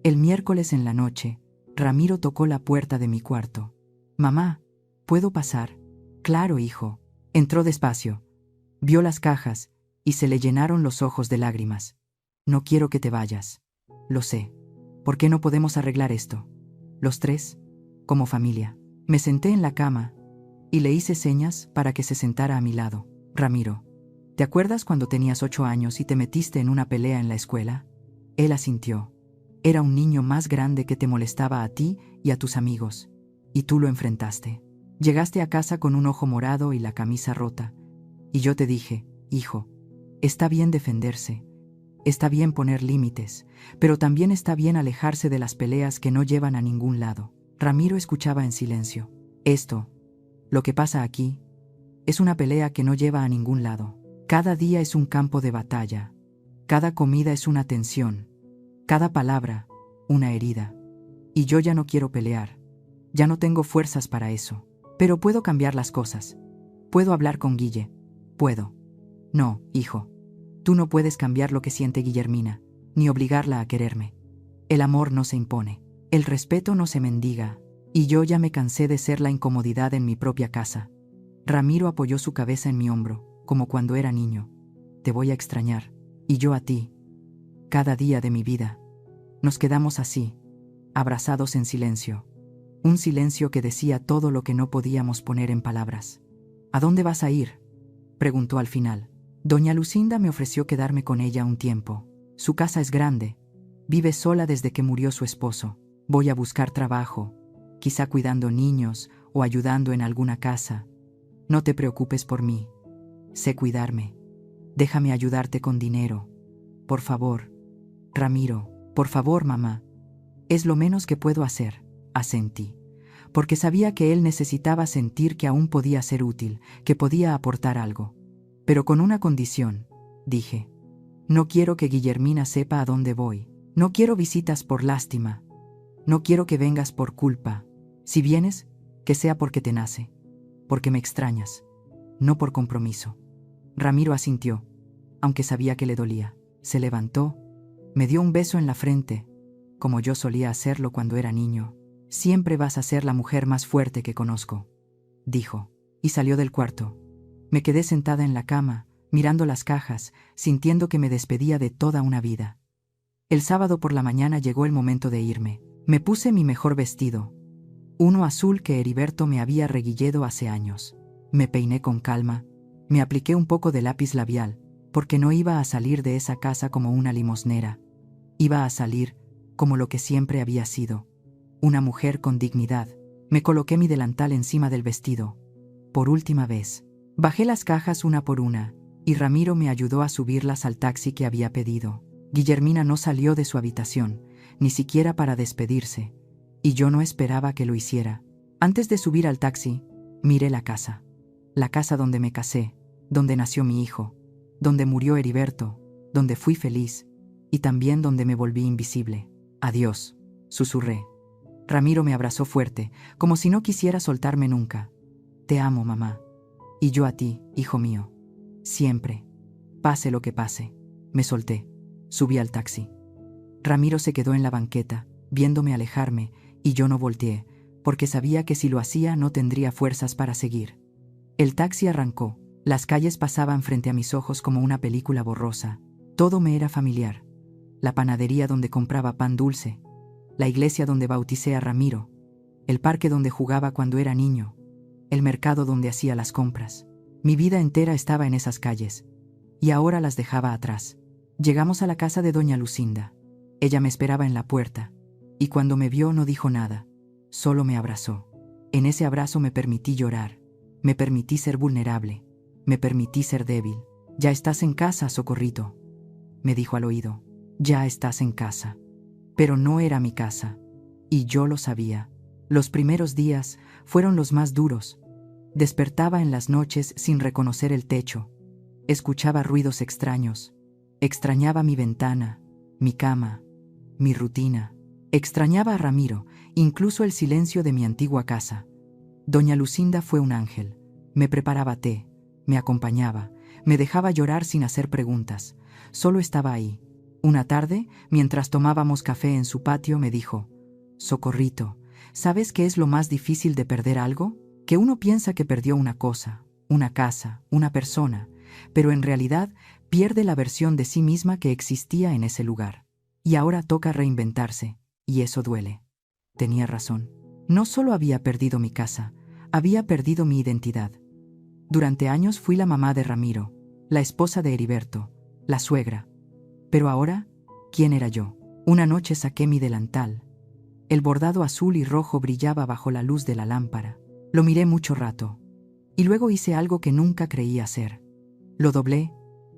El miércoles en la noche, Ramiro tocó la puerta de mi cuarto. «Mamá, ¿puedo pasar?» «Claro, hijo». Entró despacio, vio las cajas y se le llenaron los ojos de lágrimas. «No quiero que te vayas. Lo sé. ¿Por qué no podemos arreglar esto? Los 3, como familia». Me senté en la cama y le hice señas para que se sentara a mi lado. «Ramiro, ¿te acuerdas cuando tenías 8 años y te metiste en una pelea en la escuela?» Él asintió. Era un niño más grande que te molestaba a ti y a tus amigos, y tú lo enfrentaste. Llegaste a casa con un ojo morado y la camisa rota, y yo te dije: hijo, está bien defenderse, está bien poner límites, pero también está bien alejarse de las peleas que no llevan a ningún lado. Ramiro escuchaba en silencio. Esto, lo que pasa aquí, es una pelea que no lleva a ningún lado. Cada día es un campo de batalla. Cada comida es una tensión. Cada palabra, una herida. Y yo ya no quiero pelear. Ya no tengo fuerzas para eso. Pero puedo cambiar las cosas. Puedo hablar con Guille. Puedo. No, hijo. Tú no puedes cambiar lo que siente Guillermina, ni obligarla a quererme. El amor no se impone. El respeto no se mendiga. Y yo ya me cansé de ser la incomodidad en mi propia casa. Ramiro apoyó su cabeza en mi hombro, como cuando era niño. Te voy a extrañar. Y yo a ti. Cada día de mi vida. Nos quedamos así, abrazados en silencio. Un silencio que decía todo lo que no podíamos poner en palabras. ¿A dónde vas a ir?, preguntó al final. Doña Lucinda me ofreció quedarme con ella un tiempo. Su casa es grande. Vive sola desde que murió su esposo. Voy a buscar trabajo, quizá cuidando niños o ayudando en alguna casa. No te preocupes por mí. Sé cuidarme. Déjame ayudarte con dinero. Por favor. Ramiro, por favor, mamá. Es lo menos que puedo hacer, asentí, porque sabía que él necesitaba sentir que aún podía ser útil, que podía aportar algo. Pero con una condición, dije. No quiero que Guillermina sepa a dónde voy. No quiero visitas por lástima. No quiero que vengas por culpa. Si vienes, que sea porque te nace, porque me extrañas, no por compromiso. Ramiro asintió, aunque sabía que le dolía. Se levantó, me dio un beso en la frente, como yo solía hacerlo cuando era niño. Siempre vas a ser la mujer más fuerte que conozco, dijo, y salió del cuarto. Me quedé sentada en la cama, mirando las cajas, sintiendo que me despedía de toda una vida. El sábado por la mañana llegó el momento de irme. Me puse mi mejor vestido, uno azul que Heriberto me había reguilledo hace años. Me peiné con calma, me apliqué un poco de lápiz labial, porque no iba a salir de esa casa como una limosnera. Iba a salir como lo que siempre había sido, una mujer con dignidad. Me coloqué mi delantal encima del vestido. Por última vez. Bajé las cajas una por una, y Ramiro me ayudó a subirlas al taxi que había pedido. Guillermina no salió de su habitación, ni siquiera para despedirse, y yo no esperaba que lo hiciera. Antes de subir al taxi, miré la casa donde me casé, donde nació mi hijo, donde murió Heriberto, donde fui feliz, y también donde me volví invisible. Adiós, susurré. Ramiro me abrazó fuerte, como si no quisiera soltarme nunca. Te amo, mamá. Y yo a ti, hijo mío. Siempre. Pase lo que pase. Me solté. Subí al taxi. Ramiro se quedó en la banqueta, viéndome alejarme, y yo no volteé, porque sabía que si lo hacía no tendría fuerzas para seguir. El taxi arrancó. Las calles pasaban frente a mis ojos como una película borrosa. Todo me era familiar. La panadería donde compraba pan dulce, la iglesia donde bauticé a Ramiro, el parque donde jugaba cuando era niño, el mercado donde hacía las compras. Mi vida entera estaba en esas calles, y ahora las dejaba atrás. Llegamos a la casa de doña Lucinda. Ella me esperaba en la puerta, y cuando me vio no dijo nada, solo me abrazó. En ese abrazo me permití llorar, me permití ser vulnerable, me permití ser débil. Ya estás en casa, Socorrito, me dijo al oído. Ya estás en casa. Pero no era mi casa, y yo lo sabía. Los primeros días fueron los más duros. Despertaba en las noches sin reconocer el techo. Escuchaba ruidos extraños. Extrañaba mi ventana, mi cama, mi rutina. Extrañaba a Ramiro, incluso el silencio de mi antigua casa. Doña Lucinda fue un ángel. Me preparaba té, me acompañaba, me dejaba llorar sin hacer preguntas. Solo estaba ahí. Una tarde, mientras tomábamos café en su patio, me dijo: Socorrito, ¿sabes qué es lo más difícil de perder algo? Que uno piensa que perdió una cosa, una casa, una persona, pero en realidad pierde la versión de sí misma que existía en ese lugar. Y ahora toca reinventarse, y eso duele. Tenía razón. No solo había perdido mi casa, había perdido mi identidad. Durante años fui la mamá de Ramiro, la esposa de Heriberto, la suegra. Pero ahora, ¿quién era yo? Una noche saqué mi delantal. El bordado azul y rojo brillaba bajo la luz de la lámpara. Lo miré mucho rato. Y luego hice algo que nunca creí hacer. Lo doblé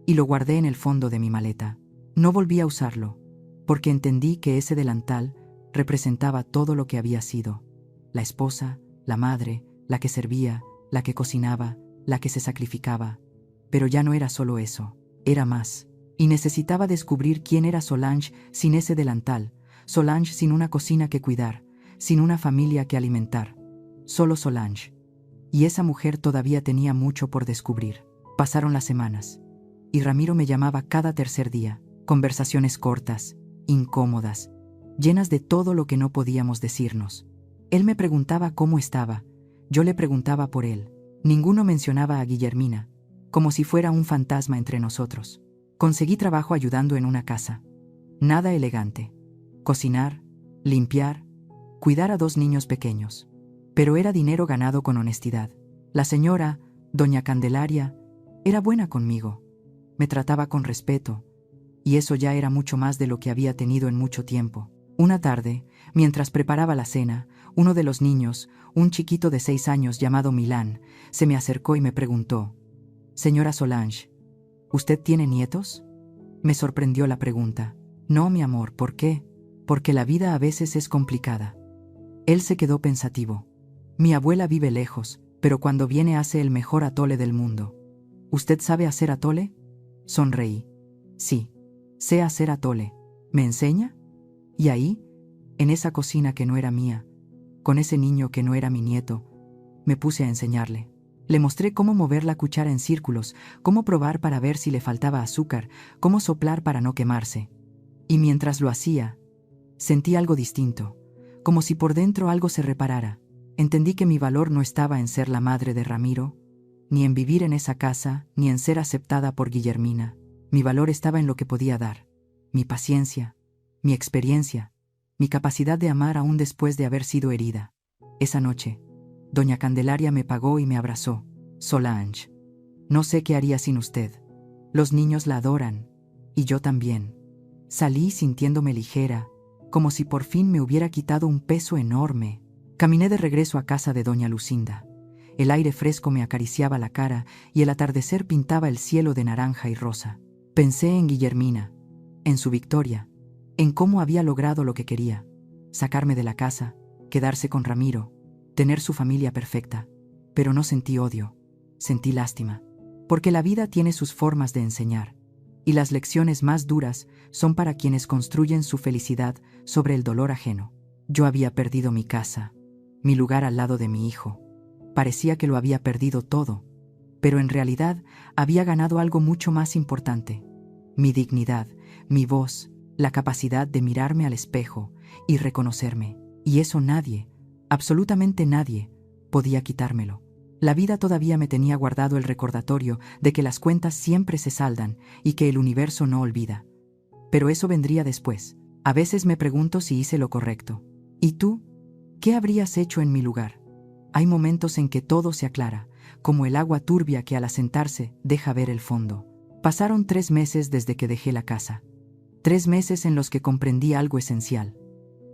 y lo guardé en el fondo de mi maleta. No volví a usarlo, porque entendí que ese delantal representaba todo lo que había sido. La esposa, la madre, la que servía, la que cocinaba, la que se sacrificaba. Pero ya no era solo eso, era más. Y necesitaba descubrir quién era Solange sin ese delantal, Solange sin una cocina que cuidar, sin una familia que alimentar. Solo Solange. Y esa mujer todavía tenía mucho por descubrir. Pasaron las semanas, y Ramiro me llamaba cada tercer día. Conversaciones cortas, incómodas, llenas de todo lo que no podíamos decirnos. Él me preguntaba cómo estaba, yo le preguntaba por él. Ninguno mencionaba a Guillermina, como si fuera un fantasma entre nosotros. Conseguí trabajo ayudando en una casa. Nada elegante. Cocinar, limpiar, cuidar a 2 niños pequeños. Pero era dinero ganado con honestidad. La señora, doña Candelaria, era buena conmigo. Me trataba con respeto, y eso ya era mucho más de lo que había tenido en mucho tiempo. Una tarde, mientras preparaba la cena, uno de los niños, un chiquito de 6 años llamado Milán, se me acercó y me preguntó: «Señora Solange, ¿usted tiene nietos?». Me sorprendió la pregunta. «No, mi amor, ¿por qué?». «Porque la vida a veces es complicada». Él se quedó pensativo. «Mi abuela vive lejos, pero cuando viene hace el mejor atole del mundo». «¿Usted sabe hacer atole?». Sonreí. «Sí, sé hacer atole. ¿Me enseña?». Y ahí, en esa cocina que no era mía, con ese niño que no era mi nieto, me puse a enseñarle. Le mostré cómo mover la cuchara en círculos, cómo probar para ver si le faltaba azúcar, cómo soplar para no quemarse. Y mientras lo hacía, sentí algo distinto, como si por dentro algo se reparara. Entendí que mi valor no estaba en ser la madre de Ramiro, ni en vivir en esa casa, ni en ser aceptada por Guillermina. Mi valor estaba en lo que podía dar, mi paciencia, mi experiencia, mi capacidad de amar aún después de haber sido herida. Esa noche, doña Candelaria me pagó y me abrazó. Solange, no sé qué haría sin usted. Los niños la adoran, y yo también. Salí sintiéndome ligera, como si por fin me hubiera quitado un peso enorme. Caminé de regreso a casa de doña Lucinda. El aire fresco me acariciaba la cara y el atardecer pintaba el cielo de naranja y rosa. Pensé en Guillermina, en su victoria, en cómo había logrado lo que quería: sacarme de la casa, quedarse con Ramiro, tener su familia perfecta. Pero no sentí odio, sentí lástima, porque la vida tiene sus formas de enseñar, y las lecciones más duras son para quienes construyen su felicidad sobre el dolor ajeno. Yo había perdido mi casa, mi lugar al lado de mi hijo. Parecía que lo había perdido todo, pero en realidad había ganado algo mucho más importante: mi dignidad, mi voz, la capacidad de mirarme al espejo y reconocerme. Y eso nadie, absolutamente nadie, podía quitármelo. La vida todavía me tenía guardado el recordatorio de que las cuentas siempre se saldan y que el universo no olvida. Pero eso vendría después. A veces me pregunto si hice lo correcto. ¿Y tú? ¿Qué habrías hecho en mi lugar? Hay momentos en que todo se aclara, como el agua turbia que al asentarse deja ver el fondo. Pasaron 3 meses desde que dejé la casa. 3 meses en los que comprendí algo esencial.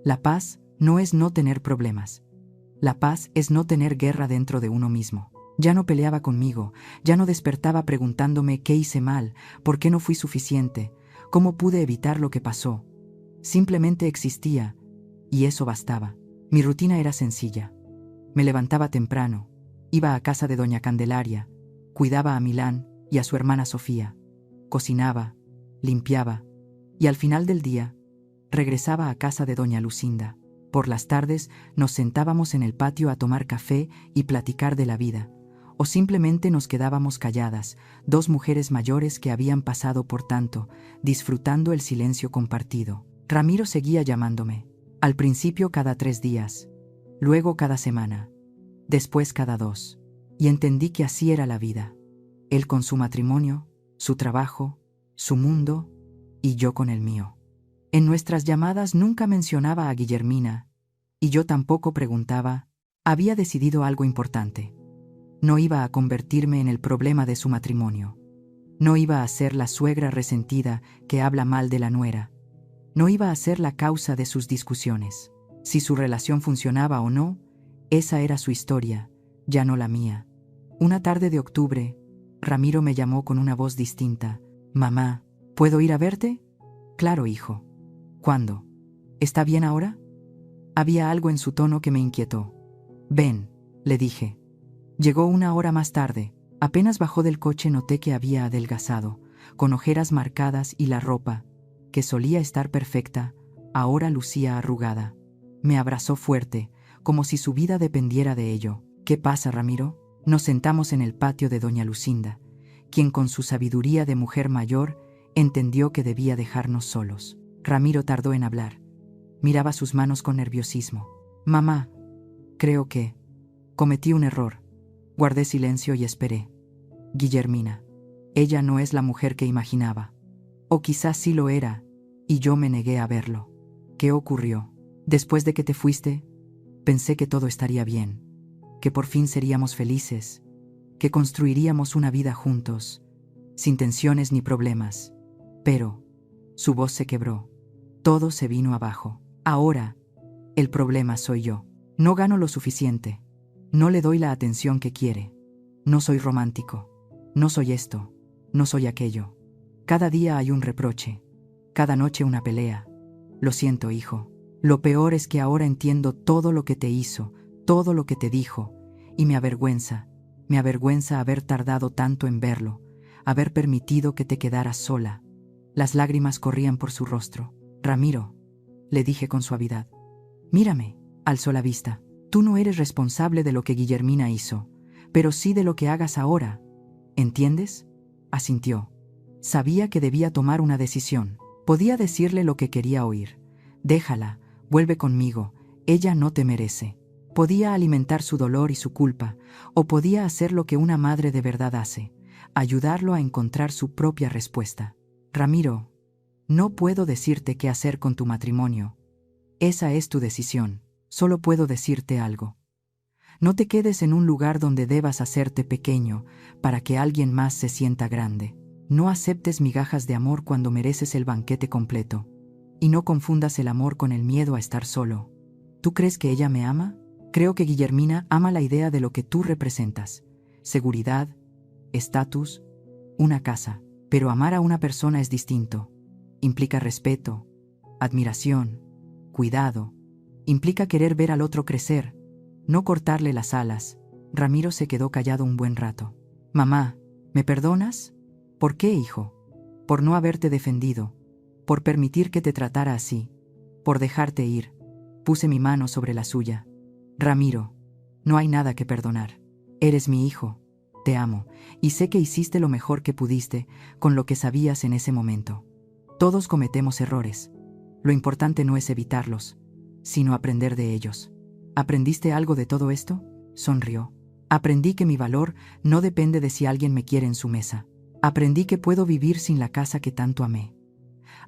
La paz no es no tener problemas. La paz es no tener guerra dentro de uno mismo. Ya no peleaba conmigo, ya no despertaba preguntándome qué hice mal, por qué no fui suficiente, cómo pude evitar lo que pasó. Simplemente existía, y eso bastaba. Mi rutina era sencilla. Me levantaba temprano, iba a casa de doña Candelaria, cuidaba a Milán y a su hermana Sofía, cocinaba, limpiaba, y al final del día, regresaba a casa de doña Lucinda. Por las tardes nos sentábamos en el patio a tomar café y platicar de la vida, o simplemente nos quedábamos calladas, 2 mujeres mayores que habían pasado por tanto, disfrutando el silencio compartido. Ramiro seguía llamándome, al principio cada 3 días, luego cada semana, después cada 2, y entendí que así era la vida. Él con su matrimonio, su trabajo, su mundo, y yo con el mío. En nuestras llamadas nunca mencionaba a Guillermina, y yo tampoco preguntaba. Había decidido algo importante. No iba a convertirme en el problema de su matrimonio. No iba a ser la suegra resentida que habla mal de la nuera. No iba a ser la causa de sus discusiones. Si su relación funcionaba o no, esa era su historia, ya no la mía. Una tarde de octubre, Ramiro me llamó con una voz distinta. «Mamá, ¿puedo ir a verte?» «Claro, hijo». «¿Cuándo? ¿Está bien ahora?» Había algo en su tono que me inquietó. «Ven», le dije. Llegó 1 hora más tarde. Apenas bajó del coche noté que había adelgazado, con ojeras marcadas, y la ropa, que solía estar perfecta, ahora lucía arrugada. Me abrazó fuerte, como si su vida dependiera de ello. «¿Qué pasa, Ramiro?» Nos sentamos en el patio de doña Lucinda, quien con su sabiduría de mujer mayor entendió que debía dejarnos solos. Ramiro tardó en hablar. Miraba sus manos con nerviosismo. «Mamá, creo que cometí un error». Guardé silencio y esperé. Guillermina. Ella no es la mujer que imaginaba. O quizás sí lo era, y yo me negué a verlo. ¿Qué ocurrió? Después de que te fuiste, pensé que todo estaría bien, que por fin seríamos felices, que construiríamos una vida juntos, sin tensiones ni problemas. Pero su voz se quebró. Todo se vino abajo. Ahora, el problema soy yo. No gano lo suficiente. No le doy la atención que quiere. No soy romántico. No soy esto. No soy aquello. Cada día hay un reproche. Cada noche una pelea. Lo siento, hijo. Lo peor es que ahora entiendo todo lo que te hizo, todo lo que te dijo, y me avergüenza haber tardado tanto en verlo, haber permitido que te quedaras sola. Las lágrimas corrían por su rostro. «Ramiro», le dije con suavidad. «Mírame», alzó la vista. «Tú no eres responsable de lo que Guillermina hizo, pero sí de lo que hagas ahora. ¿Entiendes? Asintió. Sabía que debía tomar una decisión. Podía decirle lo que quería oír. Déjala, vuelve conmigo, ella no te merece. Podía alimentar su dolor y su culpa, o podía hacer lo que una madre de verdad hace, ayudarlo a encontrar su propia respuesta. Ramiro, no puedo decirte qué hacer con tu matrimonio. Esa es tu decisión. Solo puedo decirte algo. No te quedes en un lugar donde debas hacerte pequeño para que alguien más se sienta grande. No aceptes migajas de amor cuando mereces el banquete completo. Y no confundas el amor con el miedo a estar solo. ¿Tú crees que ella me ama? Creo que Guillermina ama la idea de lo que tú representas. Seguridad, estatus, una casa. Pero amar a una persona es distinto. Implica respeto, admiración, cuidado. Implica querer ver al otro crecer, no cortarle las alas. Ramiro se quedó callado un buen rato. Mamá, ¿me perdonas? ¿Por qué, hijo? Por no haberte defendido, por permitir que te tratara así, por dejarte ir. Puse mi mano sobre la suya. Ramiro, no hay nada que perdonar. Eres mi hijo, te amo, y sé que hiciste lo mejor que pudiste con lo que sabías en ese momento. Todos cometemos errores. Lo importante no es evitarlos, sino aprender de ellos. ¿Aprendiste algo de todo esto? Sonrió. Aprendí que mi valor no depende de si alguien me quiere en su mesa. Aprendí que puedo vivir sin la casa que tanto amé.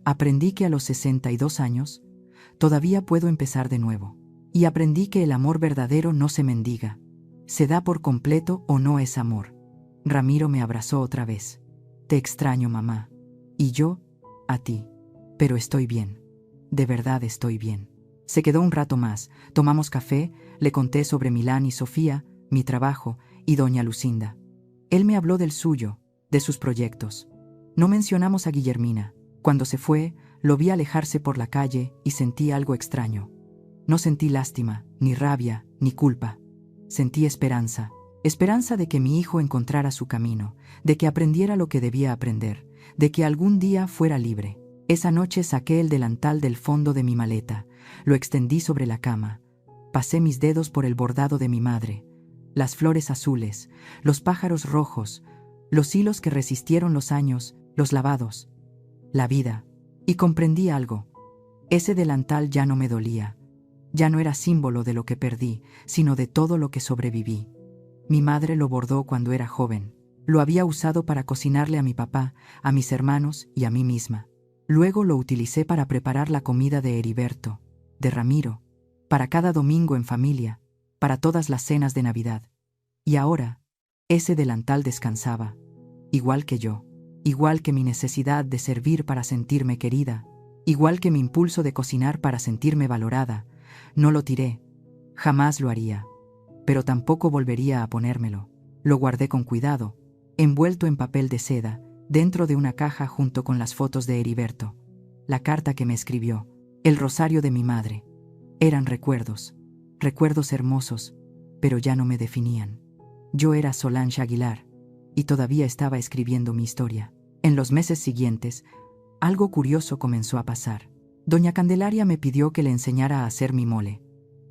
Aprendí que a los 62 años todavía puedo empezar de nuevo. Y aprendí que el amor verdadero no se mendiga. Se da por completo o no es amor. Ramiro me abrazó otra vez. Te extraño, mamá. Y yo, a ti. Pero estoy bien. De verdad estoy bien. Se quedó un rato más, tomamos café, le conté sobre Milán y Sofía, mi trabajo y doña Lucinda. Él me habló del suyo, de sus proyectos. No mencionamos a Guillermina. Cuando se fue, lo vi alejarse por la calle y sentí algo extraño. No sentí lástima, ni rabia, ni culpa. Sentí esperanza. Esperanza de que mi hijo encontrara su camino, de que aprendiera lo que debía aprender, de que algún día fuera libre. Esa noche saqué el delantal del fondo de mi maleta, lo extendí sobre la cama, pasé mis dedos por el bordado de mi madre, las flores azules, los pájaros rojos, los hilos que resistieron los años, los lavados, la vida, y comprendí algo. Ese delantal ya no me dolía, ya no era símbolo de lo que perdí, sino de todo lo que sobreviví. Mi madre lo bordó cuando era joven, lo había usado para cocinarle a mi papá, a mis hermanos y a mí misma. Luego lo utilicé para preparar la comida de Heriberto, de Ramiro, para cada domingo en familia, para todas las cenas de Navidad. Y ahora, ese delantal descansaba, igual que yo, igual que mi necesidad de servir para sentirme querida, igual que mi impulso de cocinar para sentirme valorada. No lo tiré, jamás lo haría, pero tampoco volvería a ponérmelo. Lo guardé con cuidado, envuelto en papel de seda, dentro de una caja junto con las fotos de Heriberto, la carta que me escribió, el rosario de mi madre. Eran recuerdos, recuerdos hermosos, pero ya no me definían. Yo era Solange Aguilar, y todavía estaba escribiendo mi historia. En los meses siguientes, algo curioso comenzó a pasar. Doña Candelaria me pidió que le enseñara a hacer mi mole.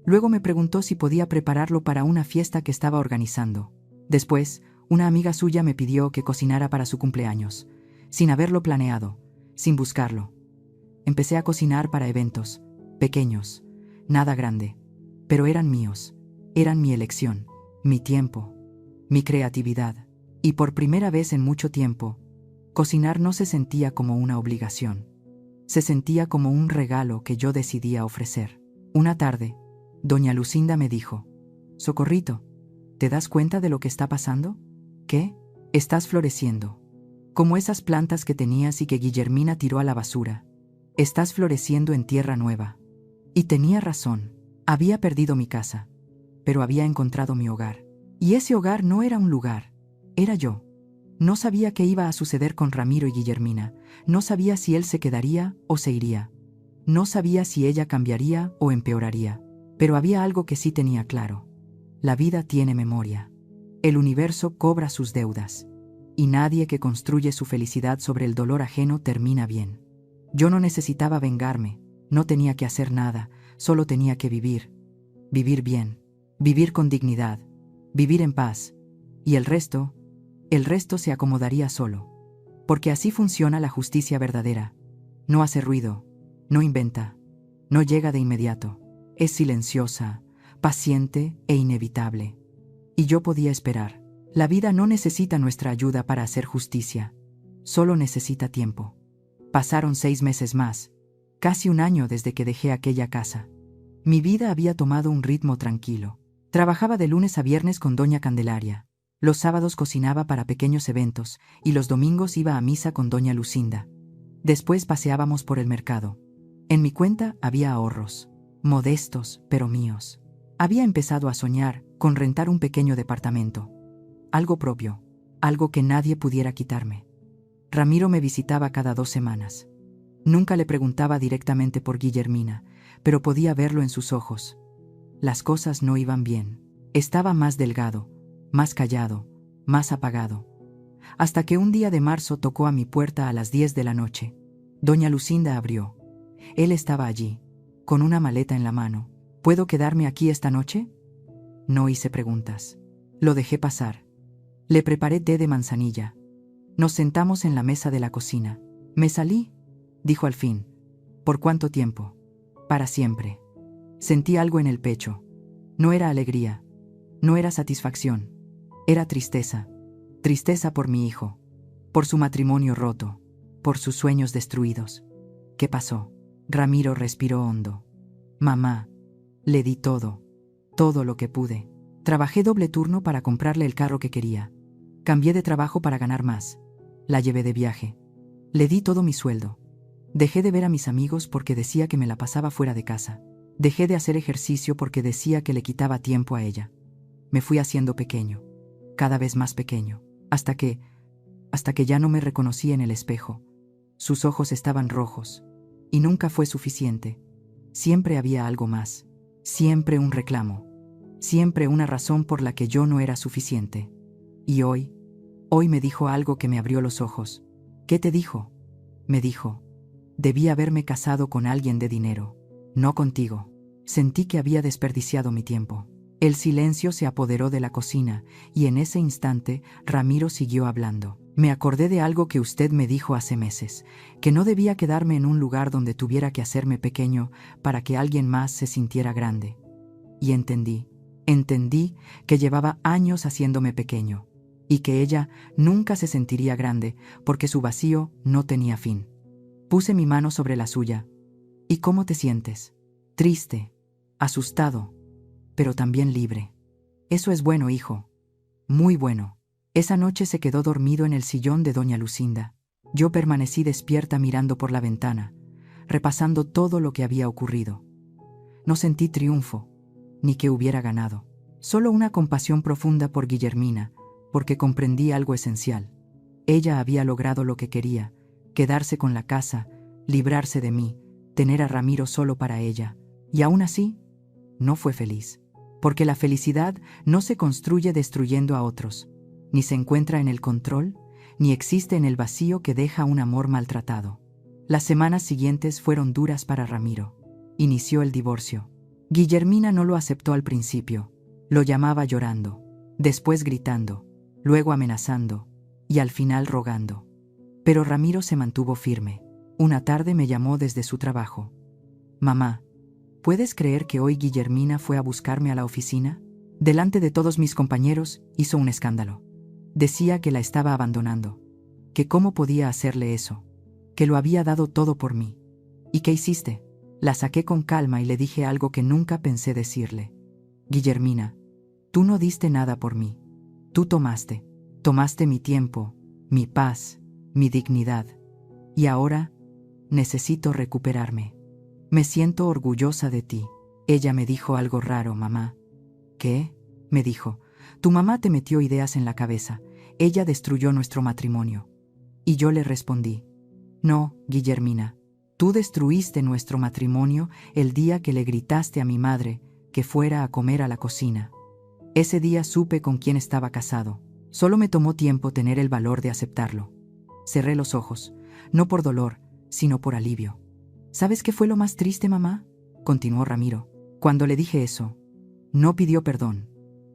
Luego me preguntó si podía prepararlo para una fiesta que estaba organizando. Después, una amiga suya me pidió que cocinara para su cumpleaños, sin haberlo planeado, sin buscarlo. Empecé a cocinar para eventos, pequeños, nada grande, pero eran míos, eran mi elección, mi tiempo, mi creatividad. Y por primera vez en mucho tiempo, cocinar no se sentía como una obligación. Se sentía como un regalo que yo decidía ofrecer. Una tarde, doña Lucinda me dijo: «Socorrito, ¿te das cuenta de lo que está pasando? ¿Qué? Estás floreciendo. Como esas plantas que tenías y que Guillermina tiró a la basura. Estás floreciendo en tierra nueva». Y tenía razón. Había perdido mi casa, pero había encontrado mi hogar. Y ese hogar no era un lugar, era yo. No sabía qué iba a suceder con Ramiro y Guillermina. No sabía si él se quedaría o se iría. No sabía si ella cambiaría o empeoraría. Pero había algo que sí tenía claro. La vida tiene memoria. El universo cobra sus deudas. Y nadie que construye su felicidad sobre el dolor ajeno termina bien. Yo no necesitaba vengarme, no tenía que hacer nada, solo tenía que vivir. Vivir bien, vivir con dignidad, vivir en paz. Y el resto se acomodaría solo. Porque así funciona la justicia verdadera. No hace ruido, no inventa, no llega de inmediato. Es silenciosa, paciente e inevitable. Y yo podía esperar. La vida no necesita nuestra ayuda para hacer justicia. Solo necesita tiempo. Pasaron 6 meses más, casi un año desde que dejé aquella casa. Mi vida había tomado un ritmo tranquilo. Trabajaba de lunes a viernes con doña Candelaria. Los sábados cocinaba para pequeños eventos y los domingos iba a misa con doña Lucinda. Después paseábamos por el mercado. En mi cuenta había ahorros, modestos pero míos. Había empezado a soñar con rentar un pequeño departamento. Algo propio, algo que nadie pudiera quitarme. Ramiro me visitaba cada 2 semanas. Nunca le preguntaba directamente por Guillermina, pero podía verlo en sus ojos. Las cosas no iban bien. Estaba más delgado, más callado, más apagado. Hasta que un día de marzo tocó a mi puerta a las 10 de la noche. Doña Lucinda abrió. Él estaba allí, con una maleta en la mano. ¿Puedo quedarme aquí esta noche? No hice preguntas. Lo dejé pasar. Le preparé té de manzanilla. Nos sentamos en la mesa de la cocina. Me salí, dijo al fin. ¿Por cuánto tiempo? Para siempre. Sentí algo en el pecho. No era alegría, no era satisfacción. Era tristeza. Tristeza por mi hijo, por su matrimonio roto, por sus sueños destruidos. ¿Qué pasó? Ramiro respiró hondo. Mamá, le di todo lo que pude. Trabajé doble turno para comprarle el carro que quería. Cambié de trabajo para ganar más. La llevé de viaje. Le di todo mi sueldo. Dejé de ver a mis amigos porque decía que me la pasaba fuera de casa. Dejé de hacer ejercicio porque decía que le quitaba tiempo a ella. Me fui haciendo pequeño, cada vez más pequeño, hasta que ya no me reconocí en el espejo. Sus ojos estaban rojos, y nunca fue suficiente. Siempre había algo más, siempre un reclamo, siempre una razón por la que yo no era suficiente. Y hoy me dijo algo que me abrió los ojos. ¿Qué te dijo? Me dijo, debí haberme casado con alguien de dinero, no contigo. Sentí que había desperdiciado mi tiempo. El silencio se apoderó de la cocina, y en ese instante Ramiro siguió hablando. Me acordé de algo que usted me dijo hace meses, que no debía quedarme en un lugar donde tuviera que hacerme pequeño para que alguien más se sintiera grande. Y entendí que llevaba años haciéndome pequeño, y que ella nunca se sentiría grande porque su vacío no tenía fin. Puse mi mano sobre la suya. ¿Y cómo te sientes? Triste, asustado, pero también libre. Eso es bueno, hijo. Muy bueno. Esa noche se quedó dormido en el sillón de doña Lucinda. Yo permanecí despierta mirando por la ventana, repasando todo lo que había ocurrido. No sentí triunfo, ni que hubiera ganado. Solo una compasión profunda por Guillermina, porque comprendí algo esencial. Ella había logrado lo que quería, quedarse con la casa, librarse de mí, tener a Ramiro solo para ella. Y aún así, no fue feliz. Porque la felicidad no se construye destruyendo a otros, ni se encuentra en el control, ni existe en el vacío que deja un amor maltratado. Las semanas siguientes fueron duras para Ramiro. Inició el divorcio. Guillermina no lo aceptó al principio. Lo llamaba llorando, después gritando, luego amenazando, y al final rogando. Pero Ramiro se mantuvo firme. Una tarde me llamó desde su trabajo. Mamá, ¿puedes creer que hoy Guillermina fue a buscarme a la oficina? Delante de todos mis compañeros, hizo un escándalo. Decía que la estaba abandonando, que cómo podía hacerle eso, que lo había dado todo por mí. ¿Y qué hiciste? La saqué con calma y le dije algo que nunca pensé decirle. Guillermina, tú no diste nada por mí. Tú tomaste mi tiempo, mi paz, mi dignidad. Y ahora necesito recuperarme. Me siento orgullosa de ti. Ella me dijo algo raro, mamá. ¿Qué? Me dijo. Tu mamá te metió ideas en la cabeza. Ella destruyó nuestro matrimonio. Y yo le respondí. No, Guillermina. Tú destruiste nuestro matrimonio el día que le gritaste a mi madre que fuera a comer a la cocina. Ese día supe con quién estaba casado. Solo me tomó tiempo tener el valor de aceptarlo. Cerré los ojos, no por dolor, sino por alivio. ¿Sabes qué fue lo más triste, mamá?, continuó Ramiro. Cuando le dije eso, no pidió perdón,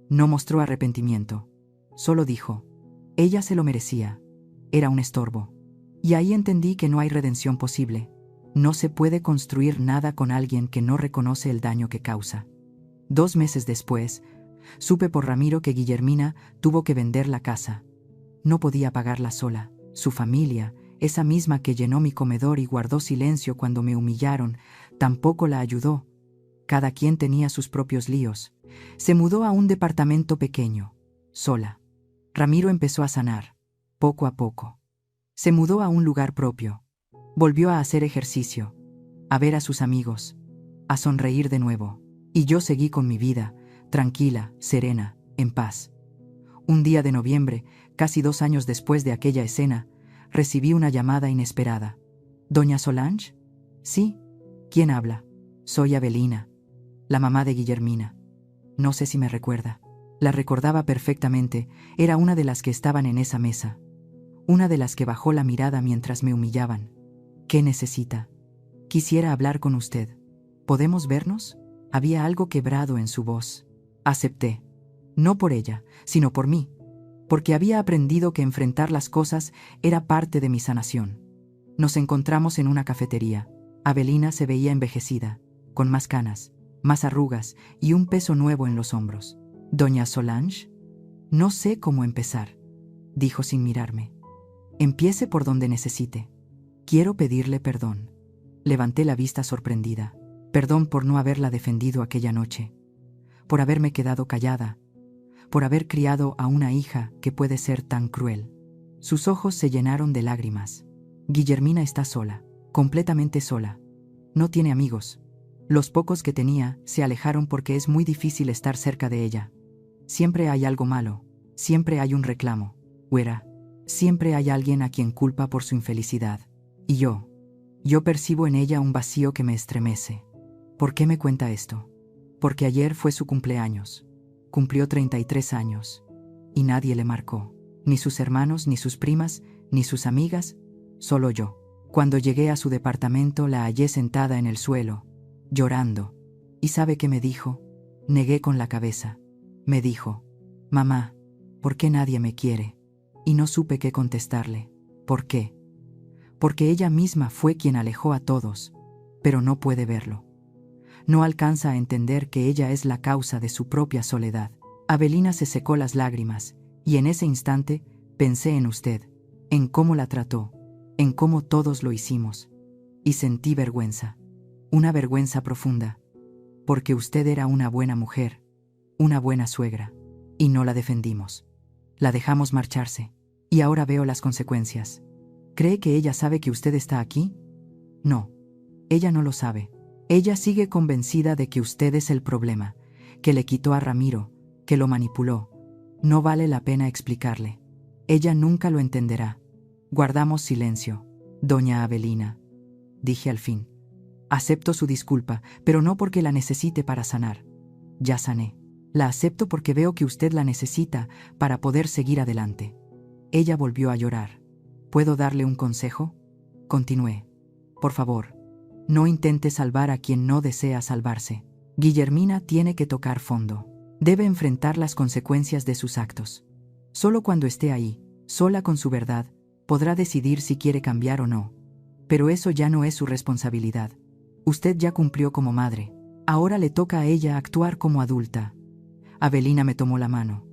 no mostró arrepentimiento. Solo dijo: ella se lo merecía. Era un estorbo. Y ahí entendí que no hay redención posible. No se puede construir nada con alguien que no reconoce el daño que causa. 2 meses después, supe por Ramiro que Guillermina tuvo que vender la casa. No podía pagarla sola. Su familia, esa misma que llenó mi comedor y guardó silencio cuando me humillaron, tampoco la ayudó. Cada quien tenía sus propios líos. Se mudó a un departamento pequeño, sola. Ramiro empezó a sanar, poco a poco. Se mudó a un lugar propio. Volvió a hacer ejercicio, a ver a sus amigos, a sonreír de nuevo. Y yo seguí con mi vida, tranquila, serena, en paz. Un día de noviembre, casi 2 años después de aquella escena, recibí una llamada inesperada. ¿Doña Solange? Sí. ¿Quién habla? Soy Avelina, la mamá de Guillermina. No sé si me recuerda. La recordaba perfectamente, era una de las que estaban en esa mesa. Una de las que bajó la mirada mientras me humillaban. ¿Qué necesita? Quisiera hablar con usted. ¿Podemos vernos? Había algo quebrado en su voz. Acepté. No por ella, sino por mí. Porque había aprendido que enfrentar las cosas era parte de mi sanación. Nos encontramos en una cafetería. Avelina se veía envejecida, con más canas, más arrugas y un peso nuevo en los hombros. ¿Doña Solange? No sé cómo empezar, dijo sin mirarme. Empiece por donde necesite. Quiero pedirle perdón. Levanté la vista sorprendida. Perdón por no haberla defendido aquella noche, por haberme quedado callada, por haber criado a una hija que puede ser tan cruel. Sus ojos se llenaron de lágrimas. Guillermina está sola, completamente sola. No tiene amigos. Los pocos que tenía se alejaron porque es muy difícil estar cerca de ella. Siempre hay algo malo, siempre hay un reclamo, güera. Siempre hay alguien a quien culpa por su infelicidad. Y yo percibo en ella un vacío que me estremece. ¿Por qué me cuenta esto? Porque ayer fue su cumpleaños. Cumplió 33 años. Y nadie le marcó. Ni sus hermanos, ni sus primas, ni sus amigas, solo yo. Cuando llegué a su departamento la hallé sentada en el suelo, llorando. ¿Y sabe qué me dijo? Negué con la cabeza. Me dijo: mamá, ¿por qué nadie me quiere? Y no supe qué contestarle. ¿Por qué? Porque ella misma fue quien alejó a todos, pero no puede verlo. No alcanza a entender que ella es la causa de su propia soledad. Avelina se secó las lágrimas, y en ese instante pensé en usted, en cómo la trató, en cómo todos lo hicimos. Y sentí vergüenza, una vergüenza profunda, porque usted era una buena mujer, una buena suegra, y no la defendimos. La dejamos marcharse, y ahora veo las consecuencias. ¿Cree que ella sabe que usted está aquí? No, ella no lo sabe. Ella sigue convencida de que usted es el problema, que le quitó a Ramiro, que lo manipuló. No vale la pena explicarle. Ella nunca lo entenderá. Guardamos silencio. Doña Avelina, dije al fin. Acepto su disculpa, pero no porque la necesite para sanar. Ya sané. La acepto porque veo que usted la necesita para poder seguir adelante. Ella volvió a llorar. ¿Puedo darle un consejo? Continué. Por favor, no intente salvar a quien no desea salvarse. Guillermina tiene que tocar fondo. Debe enfrentar las consecuencias de sus actos. Solo cuando esté ahí, sola con su verdad, podrá decidir si quiere cambiar o no. Pero eso ya no es su responsabilidad. Usted ya cumplió como madre. Ahora le toca a ella actuar como adulta. Avelina me tomó la mano.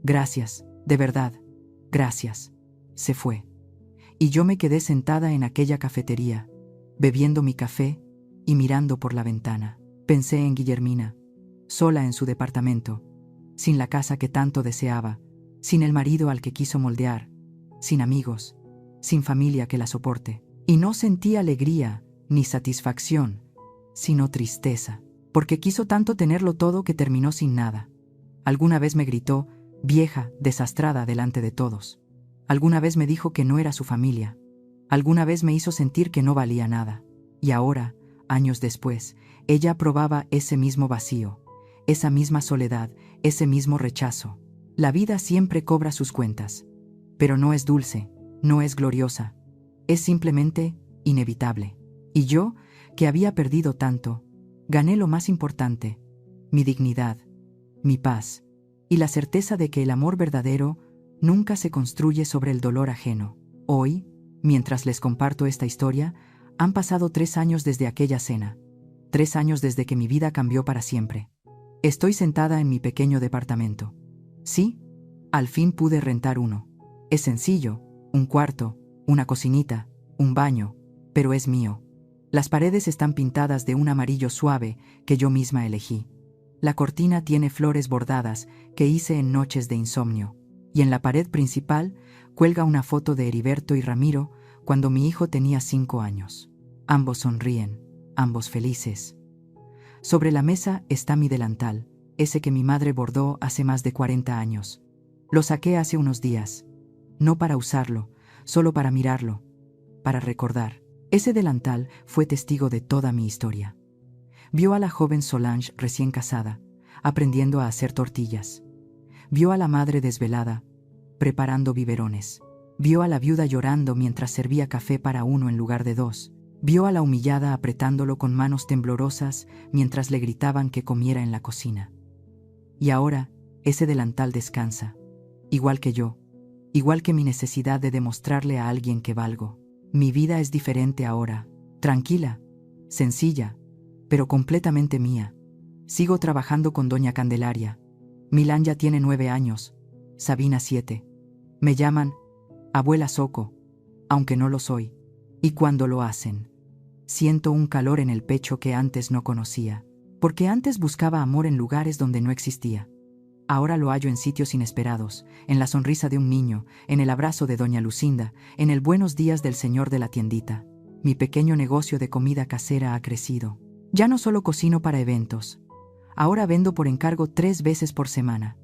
Gracias, de verdad. Gracias. Se fue. Y yo me quedé sentada en aquella cafetería, bebiendo mi café y mirando por la ventana. Pensé en Guillermina, sola en su departamento, sin la casa que tanto deseaba, sin el marido al que quiso moldear, sin amigos, sin familia que la soporte. Y no sentí alegría ni satisfacción, sino tristeza, porque quiso tanto tenerlo todo que terminó sin nada. Alguna vez me gritó, vieja, desastrada delante de todos. Alguna vez me dijo que no era su familia. Alguna vez me hizo sentir que no valía nada. Y ahora, años después, ella probaba ese mismo vacío, esa misma soledad, ese mismo rechazo. La vida siempre cobra sus cuentas. Pero no es dulce, no es gloriosa. Es simplemente inevitable. Y yo, que había perdido tanto, gané lo más importante, mi dignidad, mi paz, y la certeza de que el amor verdadero nunca se construye sobre el dolor ajeno. Hoy, mientras les comparto esta historia, han pasado 3 años desde aquella cena. 3 años desde que mi vida cambió para siempre. Estoy sentada en mi pequeño departamento. Sí, al fin pude rentar uno. Es sencillo, un cuarto, una cocinita, un baño, pero es mío. Las paredes están pintadas de un amarillo suave que yo misma elegí. La cortina tiene flores bordadas que hice en noches de insomnio. Y en la pared principal cuelga una foto de Heriberto y Ramiro cuando mi hijo tenía 5 años. Ambos sonríen, ambos felices. Sobre la mesa está mi delantal, ese que mi madre bordó hace más de 40 años. Lo saqué hace unos días. No para usarlo, solo para mirarlo, para recordar. Ese delantal fue testigo de toda mi historia. Vio a la joven Solange recién casada, aprendiendo a hacer tortillas. Vio a la madre desvelada, preparando biberones. Vio a la viuda llorando mientras servía café para uno en lugar de 2. Vio a la humillada apretándolo con manos temblorosas mientras le gritaban que comiera en la cocina. Y ahora, ese delantal descansa, igual que yo, igual que mi necesidad de demostrarle a alguien que valgo. Mi vida es diferente ahora, tranquila, sencilla, pero completamente mía. Sigo trabajando con doña Candelaria. Milán ya tiene 9 años, Sabina 7. Me llaman abuela Soco, aunque no lo soy. Y cuando lo hacen, siento un calor en el pecho que antes no conocía, porque antes buscaba amor en lugares donde no existía. Ahora lo hallo en sitios inesperados, en la sonrisa de un niño, en el abrazo de doña Lucinda, en el buenos días del señor de la tiendita. Mi pequeño negocio de comida casera ha crecido. Ya no solo cocino para eventos. Ahora vendo por encargo 3 veces por semana.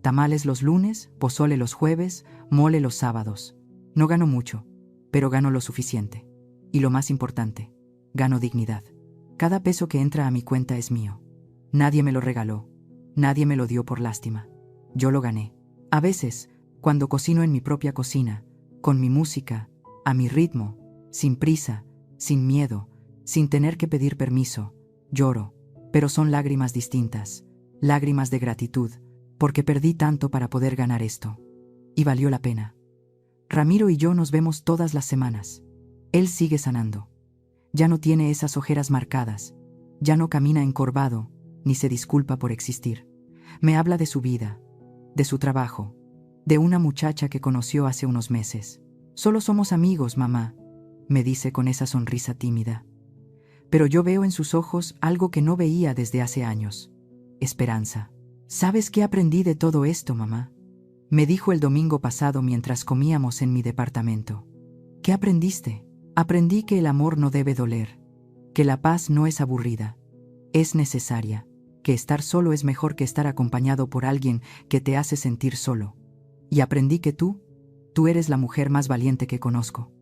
Tamales los lunes, pozole los jueves, mole los sábados. No gano mucho, pero gano lo suficiente. Y lo más importante, gano dignidad. Cada peso que entra a mi cuenta es mío. Nadie me lo regaló. Nadie me lo dio por lástima. Yo lo gané. A veces, cuando cocino en mi propia cocina, con mi música, a mi ritmo, sin prisa, sin miedo, sin tener que pedir permiso, lloro, pero son lágrimas distintas, lágrimas de gratitud, porque perdí tanto para poder ganar esto. Y valió la pena. Ramiro y yo nos vemos todas las semanas. Él sigue sanando. Ya no tiene esas ojeras marcadas, ya no camina encorvado, ni se disculpa por existir. Me habla de su vida, de su trabajo, de una muchacha que conoció hace unos meses. Solo somos amigos, mamá, me dice con esa sonrisa tímida. Pero yo veo en sus ojos algo que no veía desde hace años. Esperanza. ¿Sabes qué aprendí de todo esto, mamá? Me dijo el domingo pasado mientras comíamos en mi departamento. ¿Qué aprendiste? Aprendí que el amor no debe doler, que la paz no es aburrida, es necesaria, que estar solo es mejor que estar acompañado por alguien que te hace sentir solo. Y aprendí que tú eres la mujer más valiente que conozco.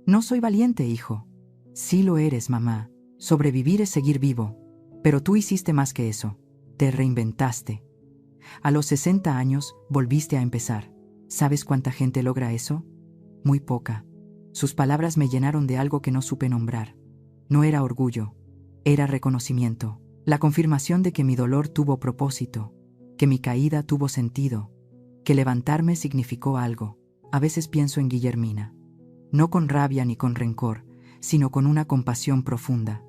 No soy valiente, hijo. Sí lo eres, mamá. Sobrevivir es seguir vivo. Pero tú hiciste más que eso. Te reinventaste. A los 60 años volviste a empezar. ¿Sabes cuánta gente logra eso? Muy poca. Sus palabras me llenaron de algo que no supe nombrar. No era orgullo, era reconocimiento. La confirmación de que mi dolor tuvo propósito, que mi caída tuvo sentido, que levantarme significó algo. A veces pienso en Guillermina. No con rabia ni con rencor, sino con una compasión profunda.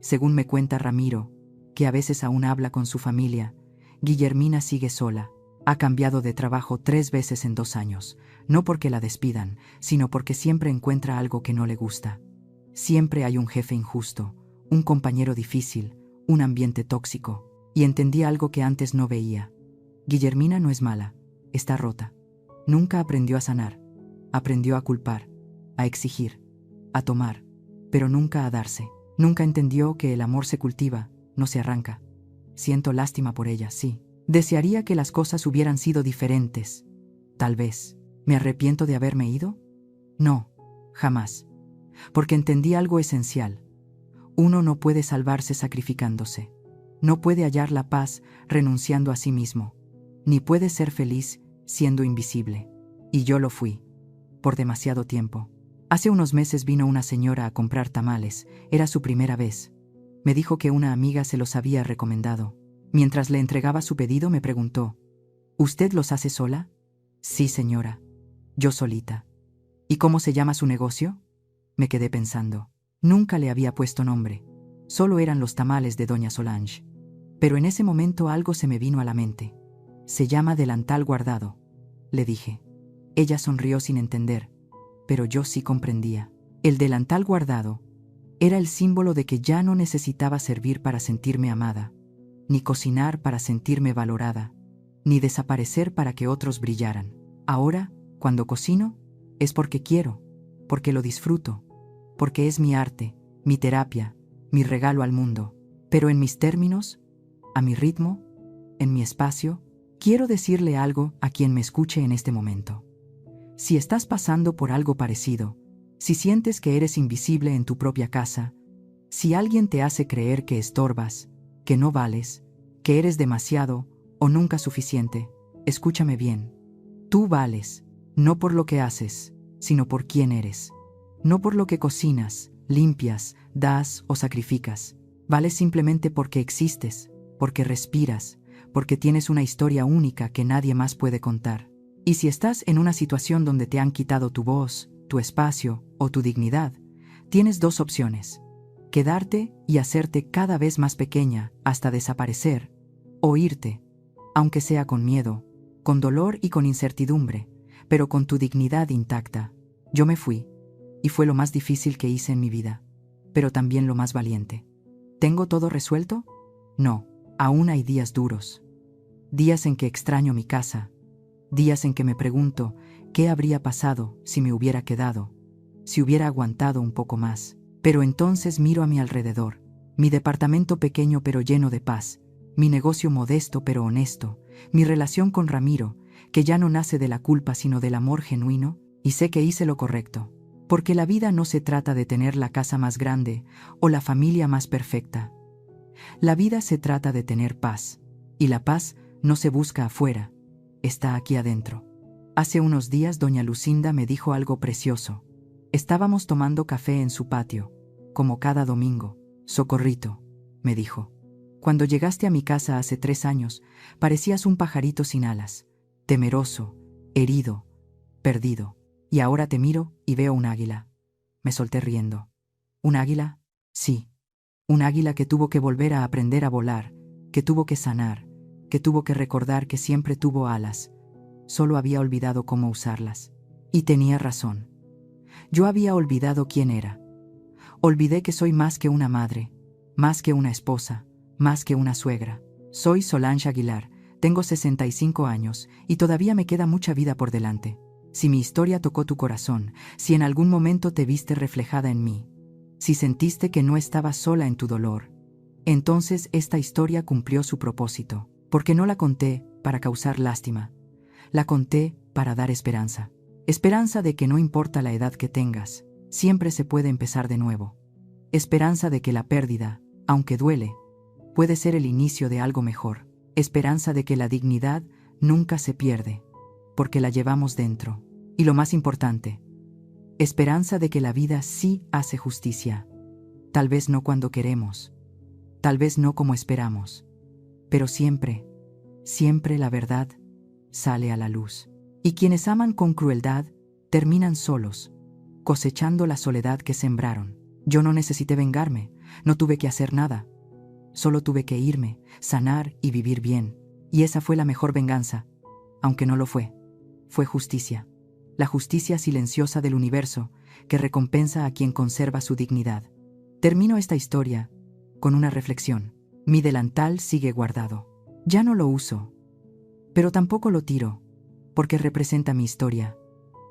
Según me cuenta Ramiro, que a veces aún habla con su familia, Guillermina sigue sola. Ha cambiado de trabajo 3 veces en 2 años, no porque la despidan, sino porque siempre encuentra algo que no le gusta. Siempre hay un jefe injusto, un compañero difícil, un ambiente tóxico, y entendí algo que antes no veía. Guillermina no es mala, está rota. Nunca aprendió a sanar, aprendió a culpar, a exigir, a tomar, pero nunca a darse. Nunca entendió que el amor se cultiva, no se arranca. Siento lástima por ella, sí. Desearía que las cosas hubieran sido diferentes. Tal vez. ¿Me arrepiento de haberme ido? No, jamás. Porque entendí algo esencial. Uno no puede salvarse sacrificándose. No puede hallar la paz renunciando a sí mismo. Ni puede ser feliz siendo invisible. Y yo lo fui. Por demasiado tiempo. Hace unos meses vino una señora a comprar tamales. Era su primera vez. Me dijo que una amiga se los había recomendado. Mientras le entregaba su pedido me preguntó, ¿usted los hace sola? Sí, señora. Yo solita. ¿Y cómo se llama su negocio? Me quedé pensando. Nunca le había puesto nombre. Solo eran los tamales de doña Solange. Pero en ese momento algo se me vino a la mente. Se llama Delantal Guardado, le dije. Ella sonrió sin entender, pero yo sí comprendía. El delantal guardado era el símbolo de que ya no necesitaba servir para sentirme amada, ni cocinar para sentirme valorada, ni desaparecer para que otros brillaran. Ahora, cuando cocino, es porque quiero, porque lo disfruto, porque es mi arte, mi terapia, mi regalo al mundo. Pero en mis términos, a mi ritmo, en mi espacio, quiero decirle algo a quien me escuche en este momento. Si estás pasando por algo parecido, si sientes que eres invisible en tu propia casa, si alguien te hace creer que estorbas, que no vales, que eres demasiado o nunca suficiente, escúchame bien. Tú vales, no por lo que haces, sino por quién eres. No por lo que cocinas, limpias, das o sacrificas. Vales simplemente porque existes, porque respiras, porque tienes una historia única que nadie más puede contar. Y si estás en una situación donde te han quitado tu voz, tu espacio o tu dignidad, tienes dos opciones: quedarte y hacerte cada vez más pequeña hasta desaparecer, o irte, aunque sea con miedo, con dolor y con incertidumbre, pero con tu dignidad intacta. Yo me fui, y fue lo más difícil que hice en mi vida, pero también lo más valiente. ¿Tengo todo resuelto? No, aún hay días duros. Días en que extraño mi casa, días en que me pregunto qué habría pasado si me hubiera quedado, si hubiera aguantado un poco más. Pero entonces miro a mi alrededor, mi departamento pequeño pero lleno de paz, mi negocio modesto pero honesto, mi relación con Ramiro, que ya no nace de la culpa sino del amor genuino, y sé que hice lo correcto. Porque la vida no se trata de tener la casa más grande o la familia más perfecta. La vida se trata de tener paz, y la paz no se busca afuera, está aquí adentro. Hace unos días doña Lucinda me dijo algo precioso. Estábamos tomando café en su patio, como cada domingo. Socorrito, me dijo. Cuando llegaste a mi casa hace 3 años, parecías un pajarito sin alas, temeroso, herido, perdido. Y ahora te miro y veo un águila. Me solté riendo. ¿Un águila? Sí. Un águila que tuvo que volver a aprender a volar, que tuvo que sanar, que tuvo que recordar que siempre tuvo alas. Solo había olvidado cómo usarlas. Y tenía razón. Yo había olvidado quién era. Olvidé que soy más que una madre, más que una esposa, más que una suegra. Soy Solange Aguilar, tengo 65 años y todavía me queda mucha vida por delante. Si mi historia tocó tu corazón, si en algún momento te viste reflejada en mí, si sentiste que no estabas sola en tu dolor, entonces esta historia cumplió su propósito, porque no la conté para causar lástima, la conté para dar esperanza. Esperanza de que no importa la edad que tengas, siempre se puede empezar de nuevo. Esperanza de que la pérdida, aunque duele, puede ser el inicio de algo mejor. Esperanza de que la dignidad nunca se pierde, porque la llevamos dentro. Y lo más importante, esperanza de que la vida sí hace justicia. Tal vez no cuando queremos, tal vez no como esperamos, pero siempre, siempre la verdad sale a la luz. Y quienes aman con crueldad terminan solos, cosechando la soledad que sembraron. Yo no necesité vengarme, no tuve que hacer nada. Solo tuve que irme, sanar y vivir bien. Y esa fue la mejor venganza, aunque no lo fue. Fue justicia. La justicia silenciosa del universo que recompensa a quien conserva su dignidad. Termino esta historia con una reflexión. Mi delantal sigue guardado. Ya no lo uso, pero tampoco lo tiro, porque representa mi historia.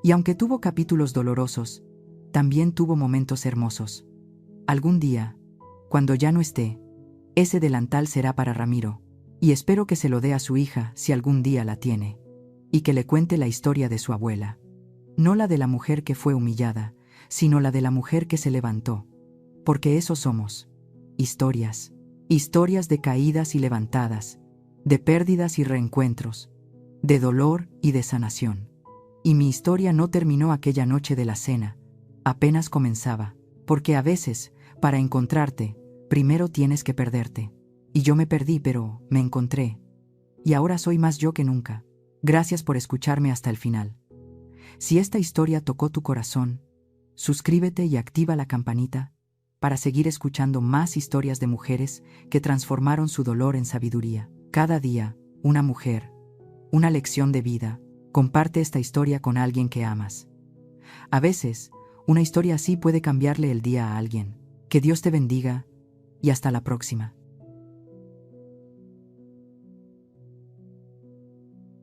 Y aunque tuvo capítulos dolorosos, también tuvo momentos hermosos. Algún día, cuando ya no esté, ese delantal será para Ramiro, y espero que se lo dé a su hija si algún día la tiene, y que le cuente la historia de su abuela. No la de la mujer que fue humillada, sino la de la mujer que se levantó. Porque eso somos. Historias. Historias de caídas y levantadas, de pérdidas y reencuentros, de dolor y de sanación. Y mi historia no terminó aquella noche de la cena, apenas comenzaba, porque a veces, para encontrarte, primero tienes que perderte. Y yo me perdí, pero me encontré. Y ahora soy más yo que nunca. Gracias por escucharme hasta el final. Si esta historia tocó tu corazón, suscríbete y activa la campanita para seguir escuchando más historias de mujeres que transformaron su dolor en sabiduría. Cada día, una mujer, una lección de vida. Comparte esta historia con alguien que amas. A veces, una historia así puede cambiarle el día a alguien. Que Dios te bendiga y hasta la próxima.